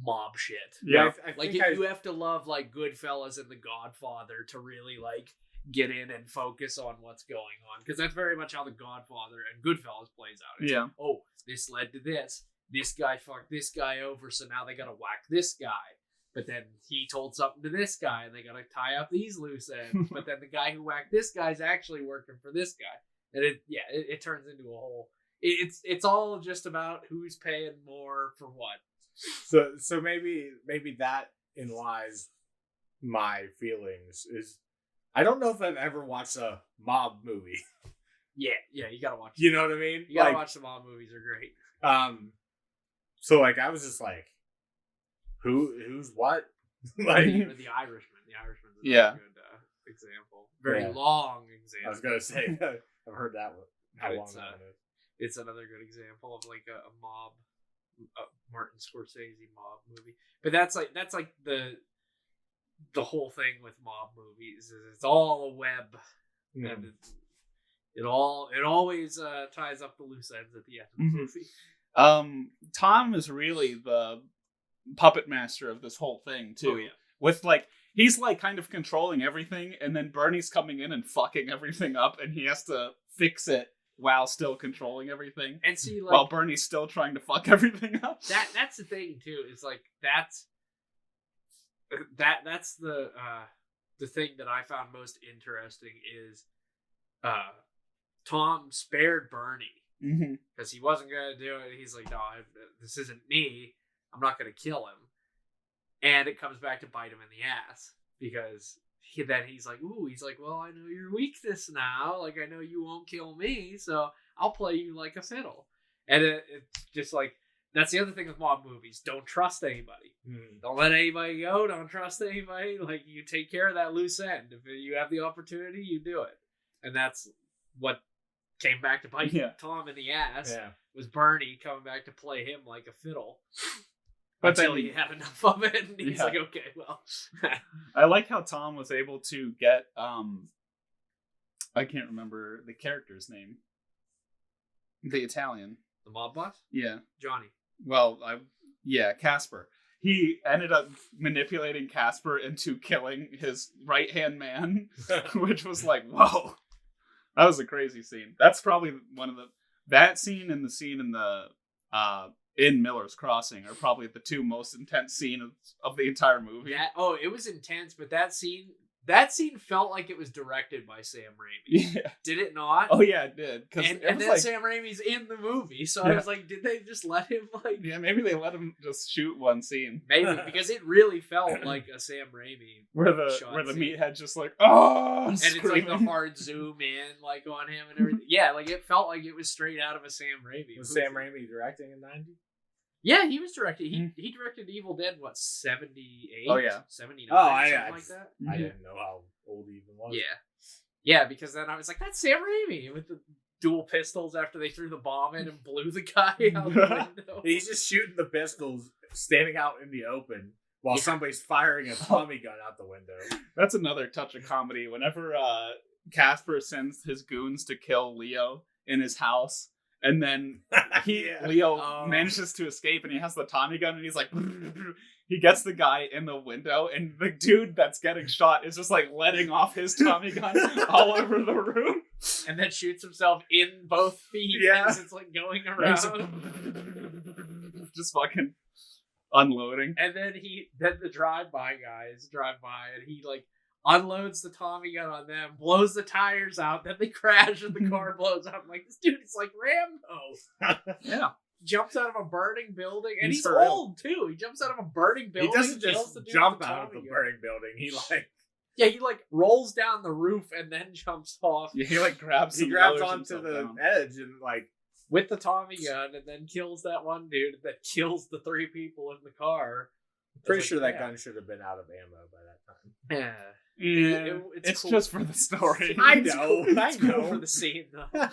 mob shit. Yeah. You have to love, like, Goodfellas and The Godfather to really, like, get in and focus on what's going on, because that's very much how The Godfather and Goodfellas plays out. It's this led to this. This guy fucked this guy over, so now they gotta whack this guy. But then he told something to this guy, and they got to tie up these loose ends. But then the guy who whacked this guy's actually working for this guy, and it turns into a whole. It's all just about who's paying more for what. So maybe that in lies my feelings is. I don't know if I've ever watched a mob movie. Yeah, you gotta watch. You know what I mean? You gotta watch the mob movies; they're great. So like I was just like, who's what? Like The Irishman. The Irishman's a good example. Very long example. I was gonna say I've heard that one. How long that one is? It's another good example of like a mob, Martin Scorsese mob movie. But that's like the whole thing with mob movies is it's all a web, and it always ties up the loose ends at the end of the movie. Tom is really the puppet master of this whole thing too. Oh, yeah. With like he's like kind of controlling everything, and then Bernie's coming in and fucking everything up, and he has to fix it while still controlling everying. And see, like, while Bernie's still trying to fuck everything up. That's the thing too. Is like that's the thing that I found most interesting is Tom spared Bernie because he wasn't gonna do it. He's like, no, this isn't me. I'm not gonna kill him. And it comes back to bite him in the ass because he's like, well, I know your weakness now. Like, I know you won't kill me, so I'll play you like a fiddle. And it's just like, that's the other thing with mob movies. Don't trust anybody. Don't let anybody go. Don't trust anybody. Like, you take care of that loose end. If you have the opportunity, you do it. And that's what came back to bite Tom in the ass. Was Bernie coming back to play him like a fiddle. But until he had enough of it, and he's like, okay, well. I like how Tom was able to get, I can't remember the character's name. The Italian. The mob boss? Yeah. Johnny. Well, Casper. He ended up manipulating Casper into killing his right-hand man, which was like, whoa. That was a crazy scene. That's probably one of that scene and the scene in the, in Miller's Crossing are probably the two most intense scenes of the entire movie. It was intense, but that scene felt like it was directed by Sam Raimi. Yeah. Did it not? Oh yeah, it did. And then Sam Raimi's in the movie, so I was like, did they just let him like? Yeah, maybe they let him just shoot one scene. Maybe because it really felt like a Sam Raimi where the meathead just like and it's like the hard zoom in like on him and everything. Yeah, like it felt like it was straight out of a Sam Raimi. Was Sam Raimi directing in '90? Yeah, he was directing. He directed Evil Dead, 78? Oh, yeah. 79, something like that? I didn't know how old he even was. Yeah, because then I was like, that's Sam Raimi with the dual pistols after they threw the bomb in and blew the guy out the window. He's just shooting the pistols, standing out in the open, while somebody's firing a Tommy gun out the window. That's another touch of comedy. Whenever Casper sends his goons to kill Leo in his house, and then Leo manages to escape, and he has the Tommy gun, and he's like, he gets the guy in the window, and the dude that's getting shot is just like letting off his Tommy gun all over the room, and then shoots himself in both feet as it's like going around, just fucking unloading. And then the drive-by guys drive by, and he like unloads the Tommy gun on them, blows the tires out, then they crash and the car blows up. I'm like, this dude is like Rambo. Yeah. Jumps out of a burning building, and he's old too. He jumps out of a burning building. He doesn't just jump out of the burning building. He he rolls down the roof and then jumps off. Yeah, he like grabs onto the edge and like with the Tommy gun, and then kills that one dude that kills the 3 people in the car. Pretty sure that gun should have been out of ammo by that time. Yeah. It's cool. Just for the story. I know. It's cool for the scene, though.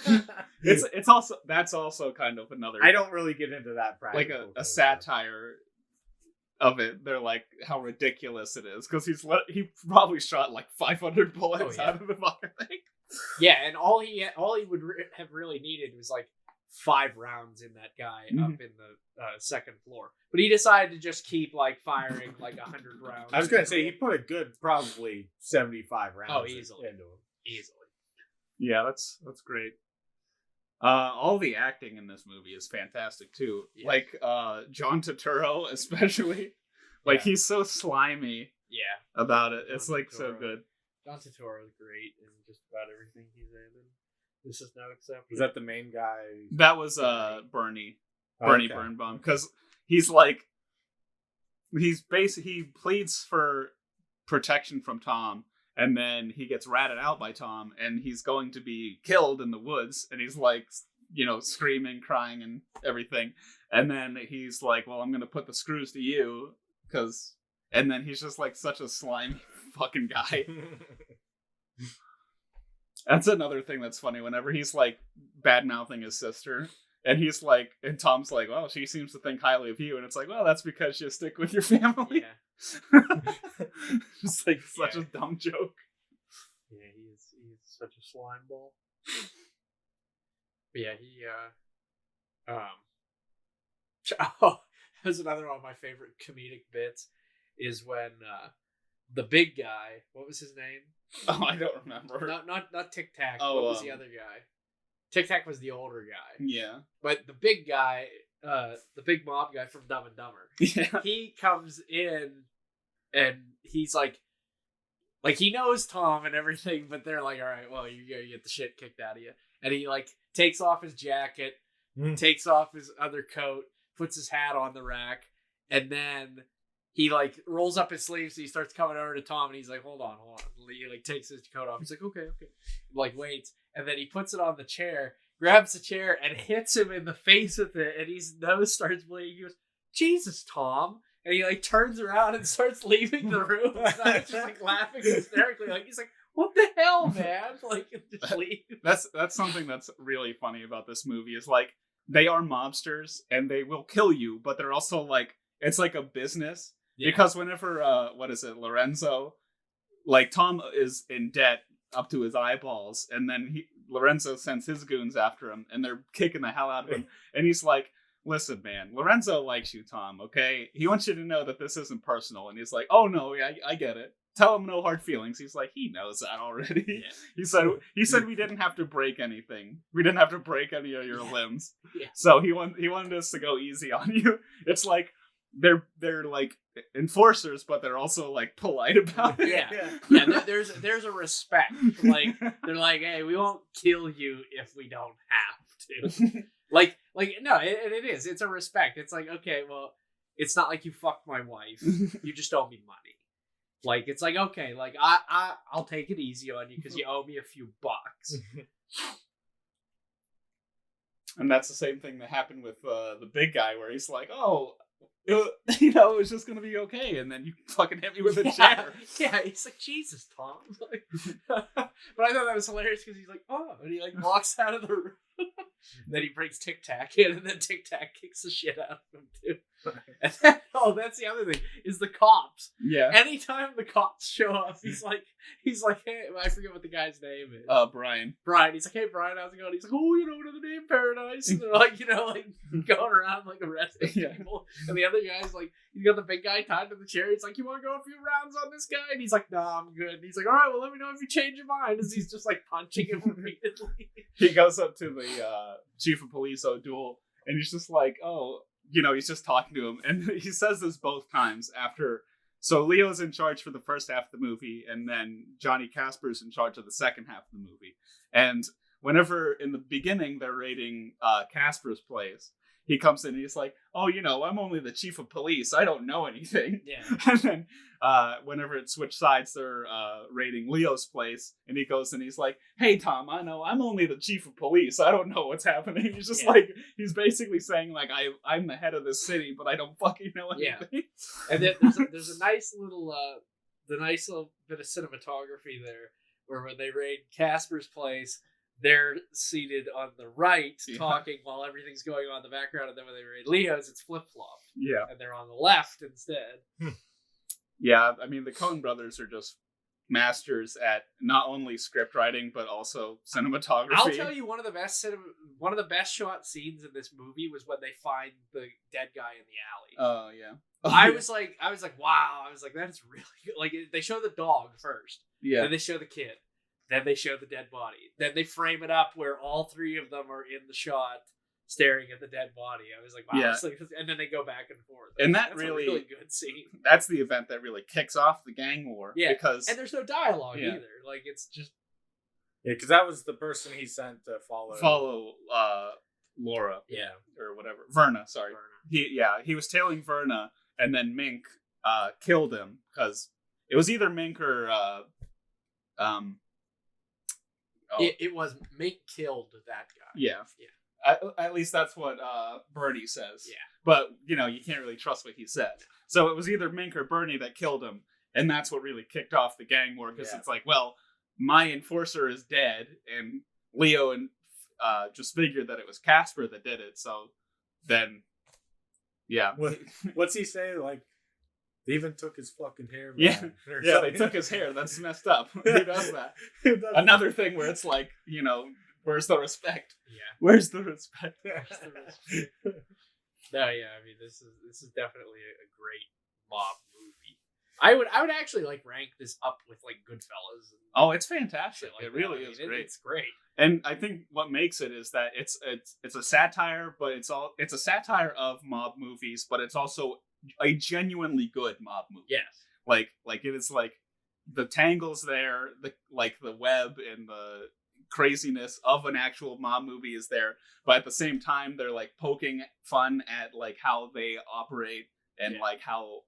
That's also kind of another. I don't really get into that practical. Like a satire of it. They're like how ridiculous it is because he probably shot like 500 bullets out of the fucking thing. Yeah, and all he would have really needed was like 5 rounds in that guy up in the second floor, but he decided to just keep like firing like 100 rounds. I was gonna say he put a good probably 75 rounds easily into him. Easily. Yeah, that's great. All the acting in this movie is fantastic too. Yeah. Like John Turturro, especially Like he's so slimy. Yeah. About it. It's like so good. John Turturro is great in just about everything he's in. And this is no exception. Is that the main guy? That was Bernie Birnbaum, because he's like he pleads for protection from Tom, and then he gets ratted out by Tom, and he's going to be killed in the woods, and he's like, you know, screaming, crying, and everything, and then he's like, well, I'm gonna put the screws to you, and then he's just like such a slimy fucking guy. That's another thing that's funny. Whenever he's like bad mouthing his sister, and he's like, and Tom's like, well, she seems to think highly of you, and it's like, well, that's because you stick with your family. Yeah. It's like such a dumb joke. Yeah, he's such a slime ball. But yeah, that's another one of my favorite comedic bits. Is when the big guy, what was his name? Oh, I don't remember. Not Tic Tac. Oh, what was the other guy? Tic Tac was the older guy. Yeah. But the big guy, the big mob guy from Dumb and Dumber. Yeah. He comes in and he's like he knows Tom and everything, but they're like, all right, well, you get the shit kicked out of you. And he like takes off his jacket, takes off his other coat, puts his hat on the rack, and then he like rolls up his sleeves, so he starts coming over to Tom, and he's like, hold on. He like takes his coat off. He's like, okay. Like waits, and then he puts it on the chair, grabs the chair, and hits him in the face with it, and his nose starts bleeding. He goes, Jesus, Tom. And he like turns around and starts leaving the room. And I was just like laughing hysterically. Like he's like, what the hell, man? Like just leave. That's something that's really funny about this movie is like they are mobsters and they will kill you, but they're also like it's like a business. Yeah. Because whenever Lorenzo, like Tom is in debt up to his eyeballs, and then Lorenzo sends his goons after him, and they're kicking the hell out of him, and he's like, listen, man, Lorenzo likes you, Tom, okay? He wants you to know that this isn't personal. And he's like, oh, no, yeah, I get it. Tell him no hard feelings. He's like, he knows that already. Yeah. He said we didn't have to break anything. We didn't have to break any of your limbs. Yeah. So he wanted us to go easy on you. It's like they're like enforcers, but they're also like polite about it. Yeah. There's a respect. Like they're like, hey, we won't kill you if we don't have to. Like no, it is. It's a respect. It's like, okay, well, it's not like you fucked my wife. You just owe me money. Like it's like, okay, like I'll take it easy on you because you owe me a few bucks. And that's the same thing that happened with the big guy, where he's like, oh, it was just gonna be okay, and then you fucking hit me with a chair. Yeah, he's like, Jesus, Tom. Like, but I thought that was hilarious because he's like, oh, and he like walks out of the room. Then he brings Tic Tac in, and then Tic Tac kicks the shit out of him too. And then, that's the other thing is the cops. Yeah. Anytime the cops show up, he's like, hey, I forget what the guy's name is. Brian. Brian. He's like, hey, Brian, how's it going? He's like, oh, another day in paradise. And they're like, like going around like arresting people. And the other guy's like, you got the big guy tied to the chair. He's like, you want to go a few rounds on this guy? And he's like, nah, I'm good. And he's like, all right, well, let me know if you change your mind. As he's just like punching him repeatedly. He goes up to the chief of police, O'Doul, and he's just like, oh, he's just talking to him. And he says this both times after. So Leo's in charge for the first half of the movie, and then Johnny Casper's in charge of the second half of the movie. And whenever in the beginning they're raiding Casper's place, he comes in and he's like, oh, I'm only the chief of police. I don't know anything. Yeah. And then whenever it switched sides, they're raiding Leo's place. And he goes and he's like, hey, Tom, I know I'm only the chief of police. I don't know what's happening. He's just like, he's basically saying like, I'm the head of this city, but I don't fucking know anything. Yeah. And then there's a nice little bit of cinematography there where when they raid Casper's place, they're seated on the right talking while everything's going on in the background, and then when they raid Leo's, it's flip-flopped. Yeah. And they're on the left instead. Yeah, I mean, the Coen brothers are just masters at not only script writing, but also cinematography. I'll tell you, one of the best shot scenes in this movie was when they find the dead guy in the alley. Oh, yeah. I was like, wow. I was like, that is really good. Like, they show the dog first. Yeah. Then they show the kid. Then they show the dead body. Then they frame it up where all three of them are in the shot staring at the dead body. I was like, wow. Yeah. And then they go back and forth. And that's that's a really good scene. That's the event that really kicks off the gang war. Yeah, because and there's no dialogue either. Like, it's just because that was the person he sent to follow Laura. Yeah, or whatever. Verna. Sorry. Verna. He was tailing Verna, and then Mink killed him because it was either Mink or It was Mink killed that guy. Yeah. At least that's what Bernie says. Yeah. But, you can't really trust what he said. So it was either Mink or Bernie that killed him, and that's what really kicked off the gang war, because it's like, well, my enforcer is dead, and Leo and just figured that it was Casper that did it, so then, yeah. What's he say? Like, they even took his fucking hair. Yeah, they took his hair. That's messed up. Who does that? Another thing where it's like, where's the respect? Yeah. Where's the respect? No, yeah. I mean, this is definitely a great mob movie. I would actually rank this up with Goodfellas. Oh, it's fantastic. Like it really is great. It's great. And I think what makes it is that it's a satire, but it's a satire of mob movies, but it's also a genuinely good mob movie. Yes. Like it is the tangles there, the web and the craziness of an actual mob movie is there, but at the same time they're poking fun at how they operate and how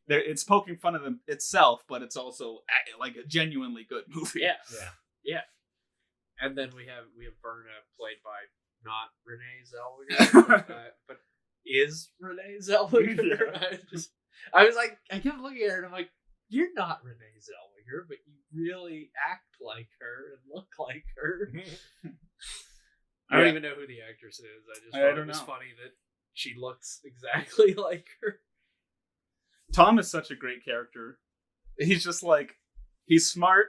it's poking fun of them itself, but it's also a genuinely good movie. Yeah. And then we have Verna, played by not Renee Zellweger, but is Renee Zellweger. I kept looking at her and I'm like, you're not Renee Zellweger, but you really act like her and look like her. I don't even know who the actress is. I just thought it was funny that she looks exactly like her. Tom is such a great character. He's just he's smart,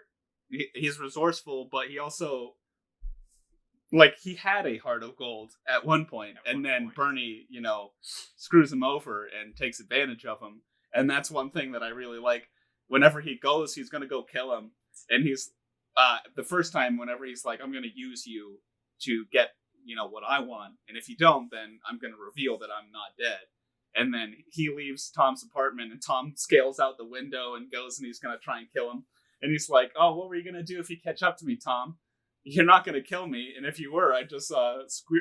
he's resourceful, but he also he had a heart of gold at one point, and then Bernie, screws him over and takes advantage of him. And that's one thing that I really like. Whenever he goes, he's going to go kill him. And he's, the first time, whenever he's like, I'm going to use you to get, what I want. And if you don't, then I'm going to reveal that I'm not dead. And then he leaves Tom's apartment, and Tom scales out the window and goes, and he's going to try and kill him. And he's like, oh, what were you going to do if you catch up to me, Tom? You're not going to kill me, and if you were, I'd just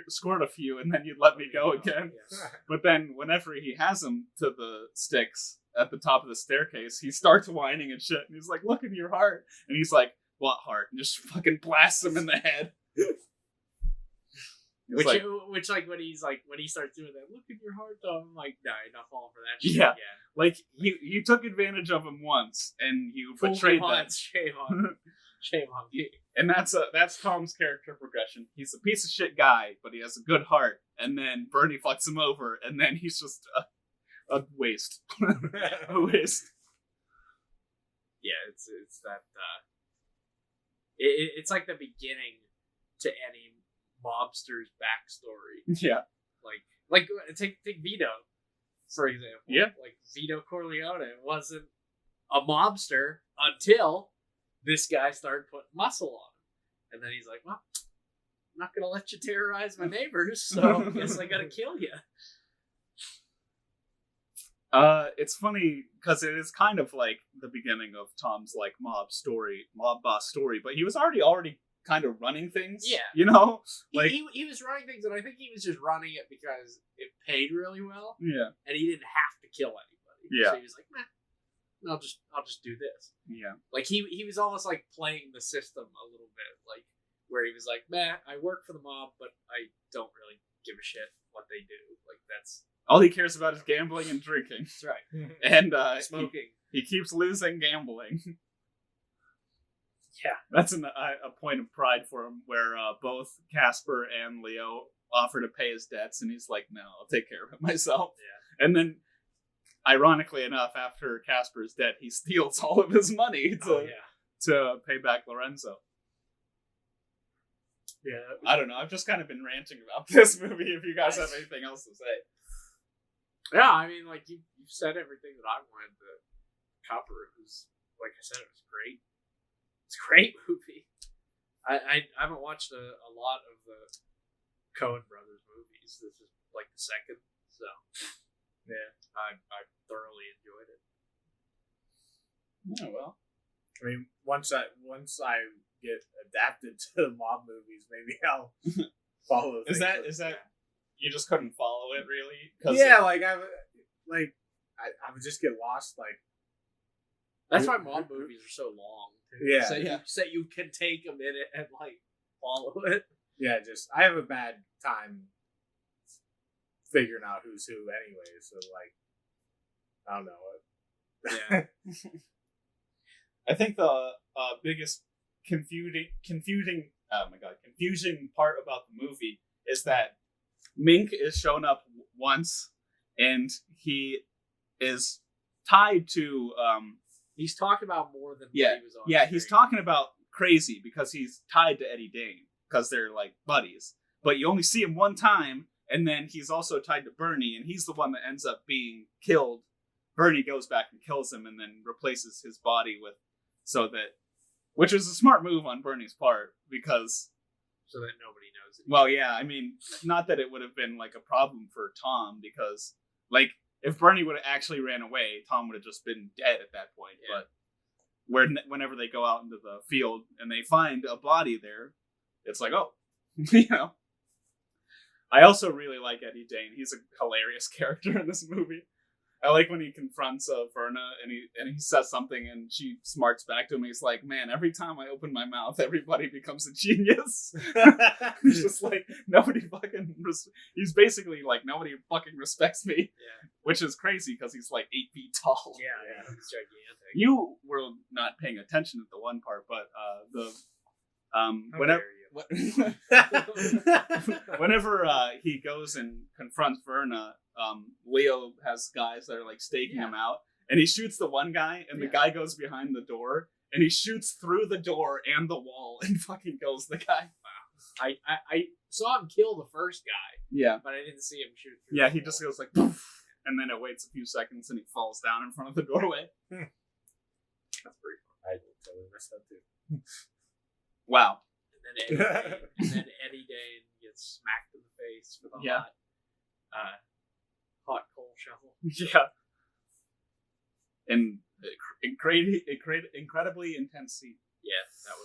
squirt a few, and then you'd let me go again. Yeah. But then, whenever he has him to the sticks at the top of the staircase, he starts whining and shit, and he's like, look in your heart. And he's like, what heart? And just fucking blasts him in the head. Which when he starts doing that, look in your heart, though, I'm like, no, you're not falling for that shit again. You took advantage of him once, and you betrayed that. Shame on you. And that's Tom's character progression. He's a piece of shit guy, but he has a good heart. And then Bernie fucks him over, and then he's just a waste. A waste. Yeah, it's that. It's like the beginning to any mobster's backstory. Yeah. Like take Vito, for example. Yeah. Like Vito Corleone wasn't a mobster until this guy started putting muscle on him. And then he's like, well, I'm not going to let you terrorize my neighbors, so I guess I got to kill you. It's funny, because it is kind of like the beginning of Tom's mob boss story, but he was already kind of running things. Yeah. He was running things, and I think he was just running it because it paid really well. Yeah. And he didn't have to kill anybody. Yeah. So he was like, nah. I'll just do this. Yeah. He was almost playing the system a little bit, where he was like, man, I work for the mob, but I don't really give a shit what they do. That's all he cares about is gambling and drinking. That's right. And smoking. He keeps losing gambling. Yeah. That's a point of pride for him, where both Casper and Leo offer to pay his debts, and he's like, no, I'll take care of it myself. Yeah. And then, ironically enough, after Casper's dead, he steals all of his money to pay back Lorenzo. Yeah. I don't know. I've just kind of been ranting about this movie. If you guys have anything else to say. Yeah, I mean, you've said everything that I wanted to cover. It was, like I said, it was great. It's a great movie. I haven't watched a lot of the Coen Brothers movies. This is like the second, so Yeah. I thoroughly enjoyed it. Oh well. I mean, once I get adapted to mob movies, maybe I'll follow. Is that you just couldn't follow it really? Yeah, I would just get lost. Like That's why mob movies are so long. Too. Yeah. So you can take a minute and like follow it. Yeah, I have a bad time figuring out who's who anyway. So I don't know. Yeah. I think the biggest confusing part about the movie is that Mink is shown up once, and he is tied to. He's talking about more than Yeah, what he was on. yeah, screen. he's talking about crazy because he's tied to Eddie Dane because they're like buddies. But you only see him one time, and then he's also tied to Bernie, and he's the one that ends up being killed. Bernie goes back and kills him, and then replaces his body with which is a smart move on Bernie's part because. So that nobody knows it. Well, yeah, I mean, not that it would have been like a problem for Tom because, like, if Bernie would have actually ran away, Tom would have just been dead at that point. Yeah. But whenever they go out into the field and they find a body there, it's like, oh, you know. I also really like Eddie Dane. He's a hilarious character in this movie. I like when he confronts Verna and he says something and she smarts back to him. He's like, man, every time I open my mouth, everybody becomes a genius. He's just like, nobody fucking... He's basically like, nobody fucking respects me. Yeah. Which is crazy because he's like 8 feet tall. Yeah, he's gigantic. You were not paying attention at the one part, but whenever he goes and confronts Verna, Leo has guys that are like staking him out, and he shoots the one guy, and the guy goes behind the door, and he shoots through the door and the wall, and fucking kills the guy. Wow. I saw him kill the first guy. Yeah, but I didn't see him shoot through. Yeah, he just goes like poof, and then it waits a few seconds, and he falls down in front of the doorway. That's pretty fun. I totally missed that too. Wow. And then Eddie Dane gets smacked in the face with a hot coal shovel. Yeah. And incredibly intense scene. Yeah, that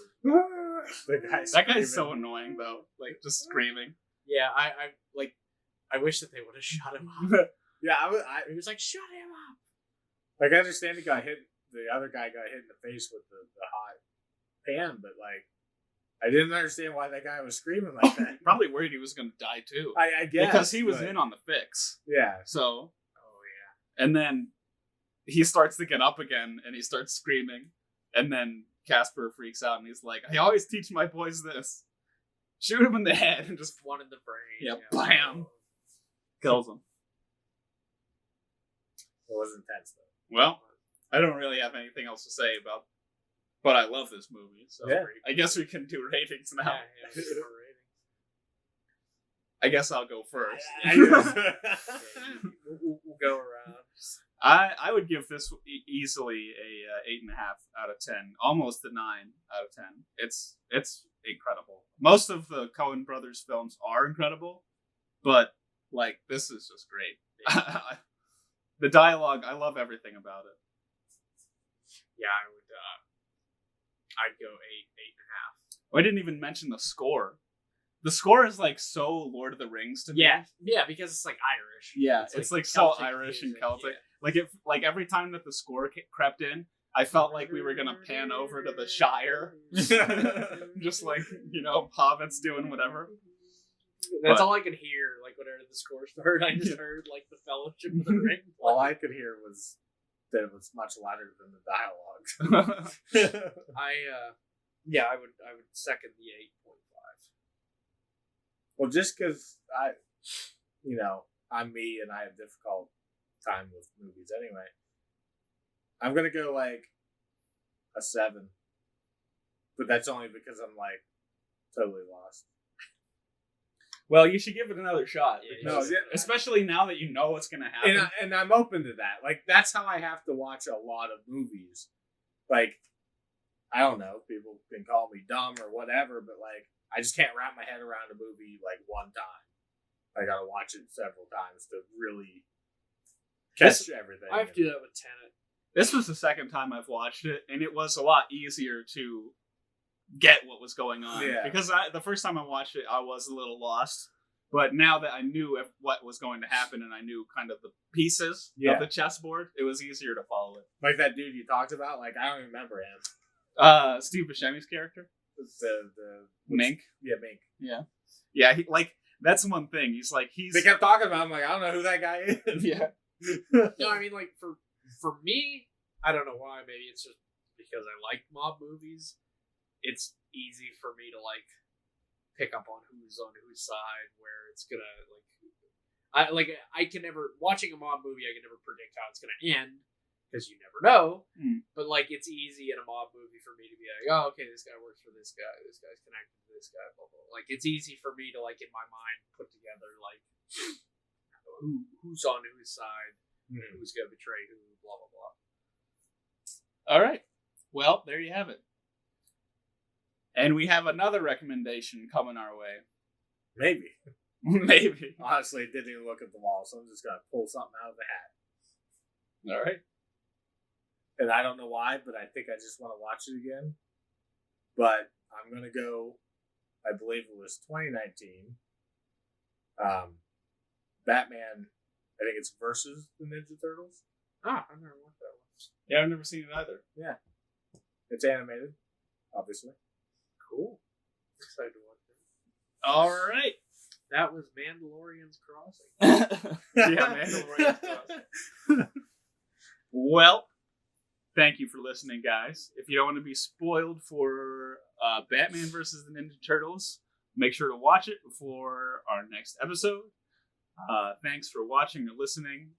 was. That guy's so annoying though. Like just screaming. Yeah, I wish that they would have shut him up. Yeah, he was like, shut him up. Like I understand the other guy got hit in the face with the hot pan, but like I didn't understand why that guy was screaming like that. Probably worried he was going to die too. I guess. Because he was in on the fix. Yeah. So. Oh, yeah. And then he starts to get up again and he starts screaming. And then Casper freaks out and he's like, I always teach my boys this. Shoot him in the head and just. One in the brain. Yeah, bam. Kills him. It was intense though. Well, I don't really have anything else to say about. But I love this movie, so I guess we can do ratings now. Yeah, I guess I'll go first. We'll go around. I would give this easily a 8.5 out of 10, almost a 9 out of 10. It's incredible. Most of the Coen Brothers films are incredible, but like this is just great. The dialogue, I love everything about it. Yeah, I'd go 8.5. I didn't even mention the score. The score is like so Lord of the Rings to me. Yeah, because it's like Irish. Yeah, it's like so Irish and Celtic. Yeah. Like every time that the score crept in, I felt like we were gonna pan over to the Shire, just like hobbits doing whatever. That's all I could hear. Like whenever the score started, I just heard like the Fellowship of the Ring. All I could hear was that it was much louder than the dialogue. I would second the 8.5. Well, just because I'm me and I have difficult time with movies anyway. I'm gonna go like a 7, but that's only because I'm like totally lost. Well, you should give it another shot. Because, especially now that you know what's gonna happen. And I'm open to that. Like that's how I have to watch a lot of movies. Like I don't know, people can call me dumb or whatever, but like I just can't wrap my head around a movie like one time. I gotta watch it several times to really catch everything. I have to do that with Tenet. This was the second time I've watched it, and it was a lot easier to get what was going on. Yeah. Because the first time I watched it, I was a little lost. But now that I knew what was going to happen and I knew kind of the pieces of the chessboard, it was easier to follow it. Like that dude you talked about, like I don't even remember him. Steve Buscemi's character? The Mink? Yeah, Mink. Yeah. Yeah, that's one thing. They kept talking about him, like, I don't know who that guy is. Yeah. No, I mean, like, for me, I don't know why, maybe it's just because I like mob movies. It's easy for me to, like, pick up on who's on whose side, where it's gonna, I can never, watching a mob movie, I can never predict how it's gonna end, because you never know. But, like, it's easy in a mob movie for me to be like, oh, okay, this guy works for this guy's connected to this guy, blah, blah. Like, it's easy for me to, like, in my mind, put together, like, who's on whose side, who's gonna betray who, blah, blah, blah. All right. Well, there you have it. And we have another recommendation coming our way. Maybe. Maybe. Honestly, I didn't even look at the wall, so I'm just going to pull something out of the hat. All right. And I don't know why, but I think I just want to watch it again. But I'm going to go, I believe it was 2019. Batman, I think it's versus the Ninja Turtles. Ah, I've never watched that one. Yeah, I've never seen it either. Yeah. It's animated, obviously. Cool. Excited to watch that. All right. That was Mandalorian's Crossing. Yeah, Mandalorian Crossing. Well, thank you for listening, guys. If you don't want to be spoiled for Batman versus the Ninja Turtles, make sure to watch it before our next episode. Thanks for watching or listening.